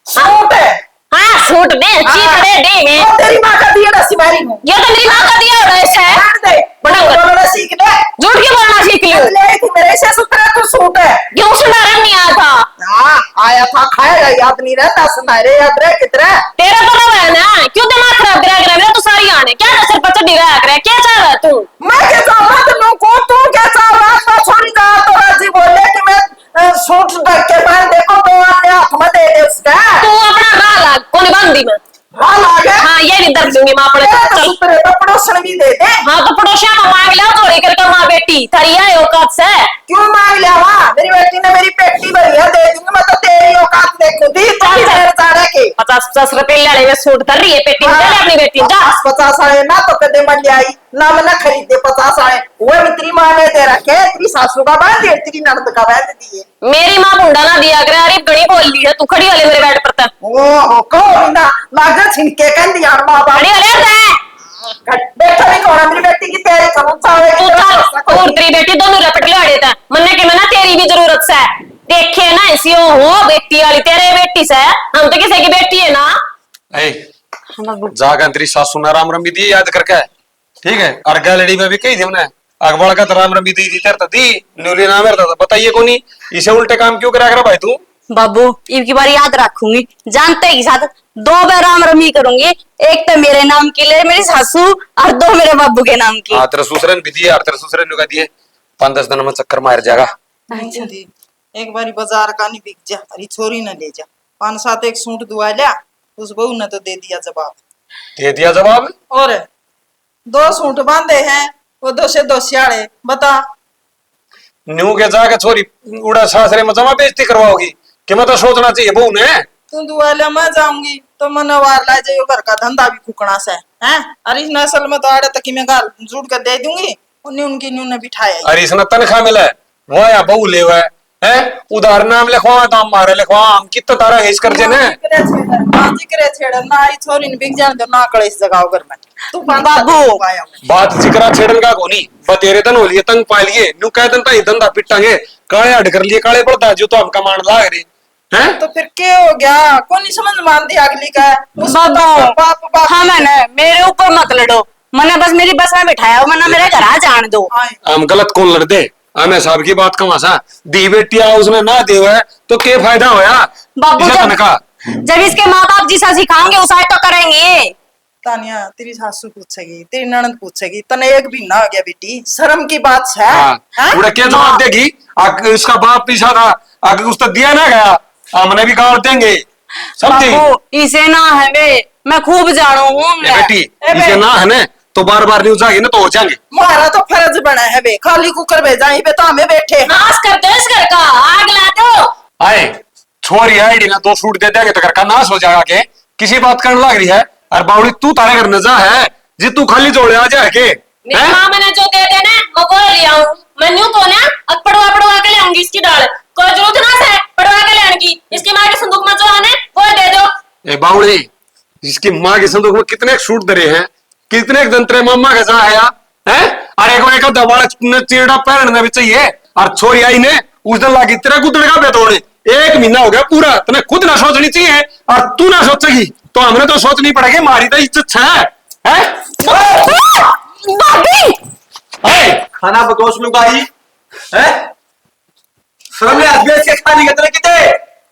सूट है हाँ सूट दे चीतड़े दे मैं तेरी माँ का दिया ना सिमारी हूँ ये तो मेरी माँ का दिया हो ऐसा है बोलना सीख ले झूठ क्यों बोलना सीख लियो ले थी मेरे से सुतरा तो सूट है क्यों सुना नहीं आया था हाँ आया था खाएगा याद नहीं रहता सुनारे याद रहे कितना तेरा तो रहा है ना क्यों दिमाग खराब करा मेरा तो सारी आने क्या नजर पर चढ़ी रहा करे क्या चाह रहा तू मैं क्या चाह रहा तुम को तू क्या चाह रहा था छोड़ी का तो राजी बोले कि मैं सूट ढक के पहन देखो तो अपने हाथ में दे दे उसका तू अपना राह लाग कौन बंदी में हाल आ गया हाँ ये भी दर्द दूंगी माँ पड़े तो सुतरे तो पड़ोसन भी दे दे हाँ तो पड़ोसिया में मांग लिया थोड़ी करके माँ बेटी थारी है औकात से क्यों मांग लिया वहाँ मेरी बेटी ने मेरी पेटी भरी है दे दूंगी मैं तो तेरी औकात देखूं थी चल चल सारे के 50-50 रुपए ले में सूट कर रही है पेटी में ले अपनी बेटी जा 50 आए ना तो कदे मन ले आई ना मैं ना खरीदे 50 आए वो तेरी माँ ने दे रखे तेरी सासू का बांध दे तेरी ननद का बांध दिए मेरी माँ बुंडा ना दिया करे अरे बड़ी बोल ली है तू खड़ी वाले मेरे बेड पर तक ओहो कहो ना लागे छिनके कह दिया माँ बाप खड़ी वाले बैठा भी कौन मेरी बेटी की तैयारी करूं चाहे तू चल और तेरी बेटी दोनों रपट लड़े था मन्ने के मना तेरी भी जरूरत से देखे ना ऐसी हो बेटी वाली तेरे बेटी से हम तो किसी की बेटी है ना जागा तेरी सासू ने राम रमी दी याद करके ठीक है और गैलरी में भी कही थी उन्हें अखबार का तो राम रमी दी तेरे तो दी न्यूली नाम है तो बताइए कौन इसे उल्टे काम क्यों करा कर भाई तू बाबू इनकी बार याद रखूंगी जानते ही साथ 2 बार राम रमी करूंगी एक तो मेरे नाम के लिए मेरी सासू और 2 मेरे बाबू के नाम की तेरे ससुर ने भी दिए और तेरे ससुर ने दिए 5-10 दिन में चक्कर मार जाएगा। दी एक बारी बाजार का नहीं बिक जा, अरे छोरी न ले जा। 5-7 एक सूट दुआ लिया, उस बहू ने तो दे दिया जवाब। दे दिया जवाब। और 2 सूट बांधे हैं, वो 2 से 2 सियाड़े, बता। न्यू के जाके छोरी उड़ा सासरे में जमा बेइज्जती करवाओगी कि मैं तो सोचना चाहिए बहू ने। तू दुआ ले, मैं जाऊंगी तो मनवार ला जाइयो, घर का धंधा भी फूकना से है। अरे इस नस्ल में तो आड़े तक मैं गाल जुड़ कर दे दूंगी, उन्हें उनकी न्यू ने बिठाया। अरे इसने तनख्वाह मिला है, वो या बहू ले हुआ है उधार नाम लिखवा तो हम मारे लिखवा हम कितना तारा हेस कर जे ने। जिक्र छेड़ ना आई छोरी ने बिक जाने दो ना कळे इस जगह घर में। तू बाबू बात जिक्रा छेड़न का कोनी बतेरे तन होलिए तंग पा लिए न्यू कह तन ताई धंधा पिटांगे काले हट कर लिए काले पड़ता जो तो हम कमांड लाग रही हैं। तो फिर क्या हो गया, कौन नहीं समझ मान दिया अगली का। बाबू हाँ मैंने मेरे ऊपर मत लड़ो, मैंने बस मेरी बस में बिठाया, मैंने मेरे घर आ जान दो। हम गलत कौन लड़ दे, हमें साहब की बात कमा सा दी बेटिया उसने ना दे हुआ है तो क्या फायदा होया बाबू। जब जब इसके माँ बाप जिसा सिखाओगे उसा तो करेंगे। तानिया तेरी सासू पूछेगी, तेरी ननद पूछेगी, तने एक भी ना हो गया बेटी, शर्म की बात है। उड़ा क्या जवाब देगी, इसका बाप पीछा था आगे उसको दिया ना गया, हमने भी गाड़ देंगे समझी। इसे ना है बे, मैं खूब जानू हूँ बेटी, इसे ना है ना तो बार बार न्यूज आएगी ना तो हो जाएंगे। हमारा तो फर्ज बना है बे, खाली कुकर भेजा ही पे तो हमें बैठे नाश कर दो इस घर का, आग ला दो। आए छोरी आईडी ना 2 सूट दे देंगे तो घर का नाश हो जाएगा के किसी बात करने लग रही है। और बावड़ी तू तारे घर नजा है जी, तू खाली जोड़े आ जाए के मेरी माँ मैंने जो दे देना मैं वो ले आऊं, मैं न्यू को ना अब पड़वा के ले आऊंगी इसकी डाल, कोई जरूरत ना है पड़वा के ले आने की। इसकी माँ के संदूक में जो आने वो दे दो। ए बावड़ी, जिसकी माँ के संदूक में कितने सूट धरे हैं, कितने दंतरे मामा के जा है। अरे एक दबाड़ चीड़ा पहनने भी चाहिए। और छोरी आई ने उस दिन लागी तेरा गुदड़ का बेतोड़े 1 महीना हो गया पूरा, तने खुद ना सोचनी चाहिए और तू ना सोचेगी तो हमने तो सोचनी पड़ेगी, हमारी तो इज्जत है। खाना बदोश लुगाई है शर्म आज बेच के खानी के तरह किते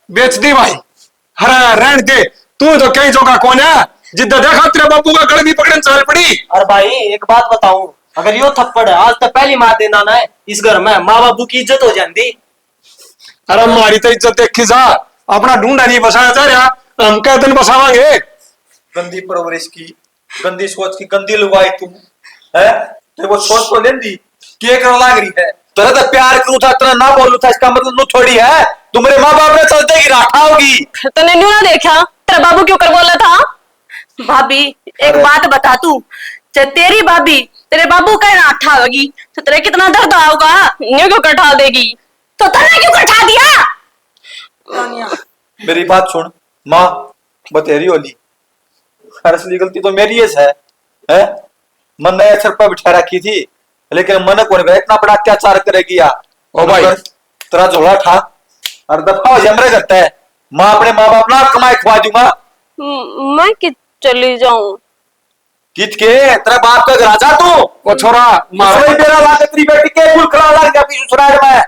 बेच दी भाई। हरा रहन दे, तू तो कहीं जोगा कौन है जिद्दा देखा तेरे बापू का गड़ भी पकड़न चल पड़ी। और भाई एक बात बताऊं, अगर यो थप्पड़ आज तक पहली मार देना ना है इस घर में, माँ बाबू की इज्जत हो जाती। अरे हमारी तो इज्जत देखी जा, अपना ढूंढा नहीं बसाया जा रहा, हम क्या दिन बसावांगे। गंदी परवरिश की, गंदी सोच की, गंदी लुगाई तुम है तो वो सोच तो लेंदी के कर लाग रही है। तेरा तो प्यार करूं था, तेरा ना बोलूं था, इसका मतलब नु थोड़ी है तुम्हारे माँ बाप ने चलते की राठा होगी। तूने न्यू ना देखा तेरा बाबू क्यों कर बोला था। भाभी एक बात बता तू, जब तेरी भाभी तेरे बाबू का राठा होगी तो तेरे कितना दर्द होगा, न्यू क्यों कटा देगी, तो तने क्यों कटा दिया। तानिया मेरी बात सुन माँ, बतेरी होली असली गलती तो मेरी है। मन ने सर पर बिठा रखी थी लेकिन मन को इतना बड़ा अत्याचार करेगी या ओ भाई तेरा झोला था और दफा हो जमरे करता है। माँ अपने माँ बाप ना कमाए खवा दूंगा। मैं कि चली जाऊं। कित के तेरा बाप का राजा तू वो छोरा मारो तेरा लागे तेरी बेटी के कुल खड़ा लग गया पीछे ससुराल में।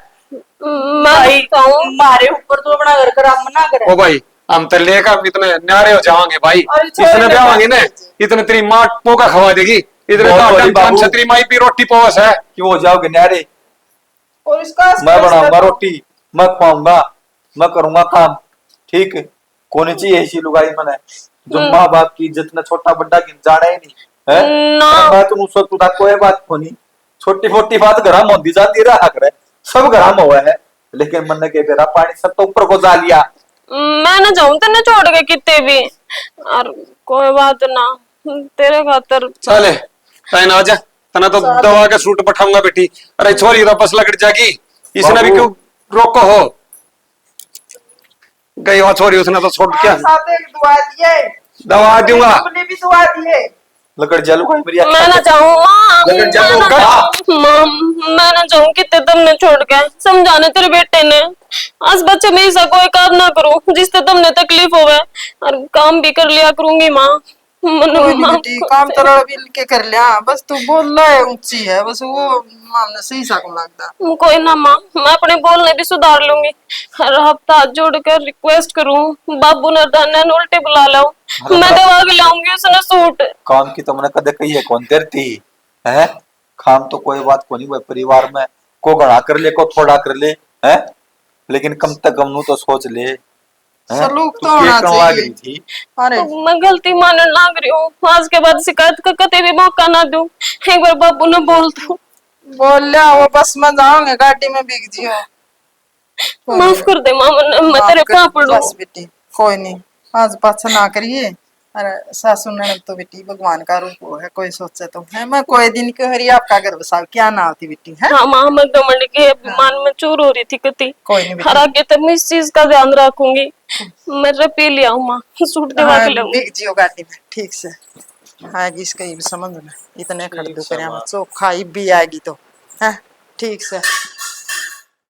भाई मारे ऊपर तो अपना घर का मना करे। ओ भाई हम तो लेकर इतने न्यारे हो जावांगे भाई, इतने ब्यावांगे ना इतने तेरी माँ पोका खवा देगी, इतने तो छतरी माई भी रोटी पोवस है। क्यों हो जाओगे न्यारे, और इसका मैं बनाऊंगा रोटी, मैं खुआऊंगा, मैं करूंगा काम, ठीक कौन चाहिए ऐसी लुगाई मने जो माँ बाप की इज्जत न छोटा बड़ा गिन जाने ही नहीं है ना। तुम उस वक्त कोई बात खोनी, छोटी मोटी बात गरम होती जाती रहा करे, सब गरम हुआ है लेकिन मन के बेरा पानी सब तो ऊपर को जा लिया। मैं ना जाऊं तेने छोड़ के कितने भी, और कोई बात ना तेरे खातर चले तैन आजा, तना तो दवा के सूट पठाऊंगा बेटी। अरे छोरी तो बस लगट जागी, इसने भी क्यों रोको हो गई वो छोरी, उसने तो छोड़ क्या साथ एक दुआ दिए, दवा दूंगा तुमने भी दुआ दिए। लगड़ जालू भाई मेरी मैं ना चाहूँ लगड़ जालू मैं ना चाहूँ कितने तुमने छोड़ के समझाने तेरे बेटे ने, आज बच्चे में ऐसा कोई काम ना करूँ जिससे तुमने तकलीफ होवे, और काम भी कर लिया करूंगी माँ। बेटी काम तो बिल के कर लिया, बस तू बोल रहा है ऊंची है, बस वो मामला सही सा को लगता। कोई ना माँ, मैं अपने बोलने भी सुधार लूंगी। हर हफ्ता हाथ जोड़ कर रिक्वेस्ट करूँ बाबू ने उल्टे बुला लो, मैं दवा के लाऊंगी उसने सूट। काम की तुमने कदे कही है कौन तेरती है, काम तो कोई बात को नहीं हुआ परिवार में को घना कर ले को थोड़ा कर ले है, लेकिन कम से कम नू तो सोच ले हैं? सलूक तू तो होना क्या करने लग चाहिए। रही थी? अरे तो मैं गलती मानने लग रही हूँ, आज के बाद शिकायत का कते भी मौका ना दूं। एक बार बाबू ने बोल दो। बोल लिया वो बस में जाओगे गाड़ी में भीग जियो। माफ कर दे मामा, मैं तेरे माफ कर, पाँव पड़ू। बस बेटी कोई नहीं, आज पाछा ना करिए। अरे सासू ननद तो बेटी भगवान का रूप है, कोई सोचे तो है। मैं कोई दिन क्यों हरी आपका घर बसाओ क्या ना होती बेटी है। हाँ माँ, मैं घमंड के अभिमान में चूर हो रही थी कति। कोई नहीं बेटी। हर आगे तक मैं इस चीज का ध्यान रखूंगी। मैं रपी लिया हूँ माँ, सूट दिवा हाँ, के लाऊंगी। भीग जियो गाड़ी में ठीक से। आएगी इसका ये भी समझ में, इतने खड़दू करे चोखा भी आएगी तो है ठीक से।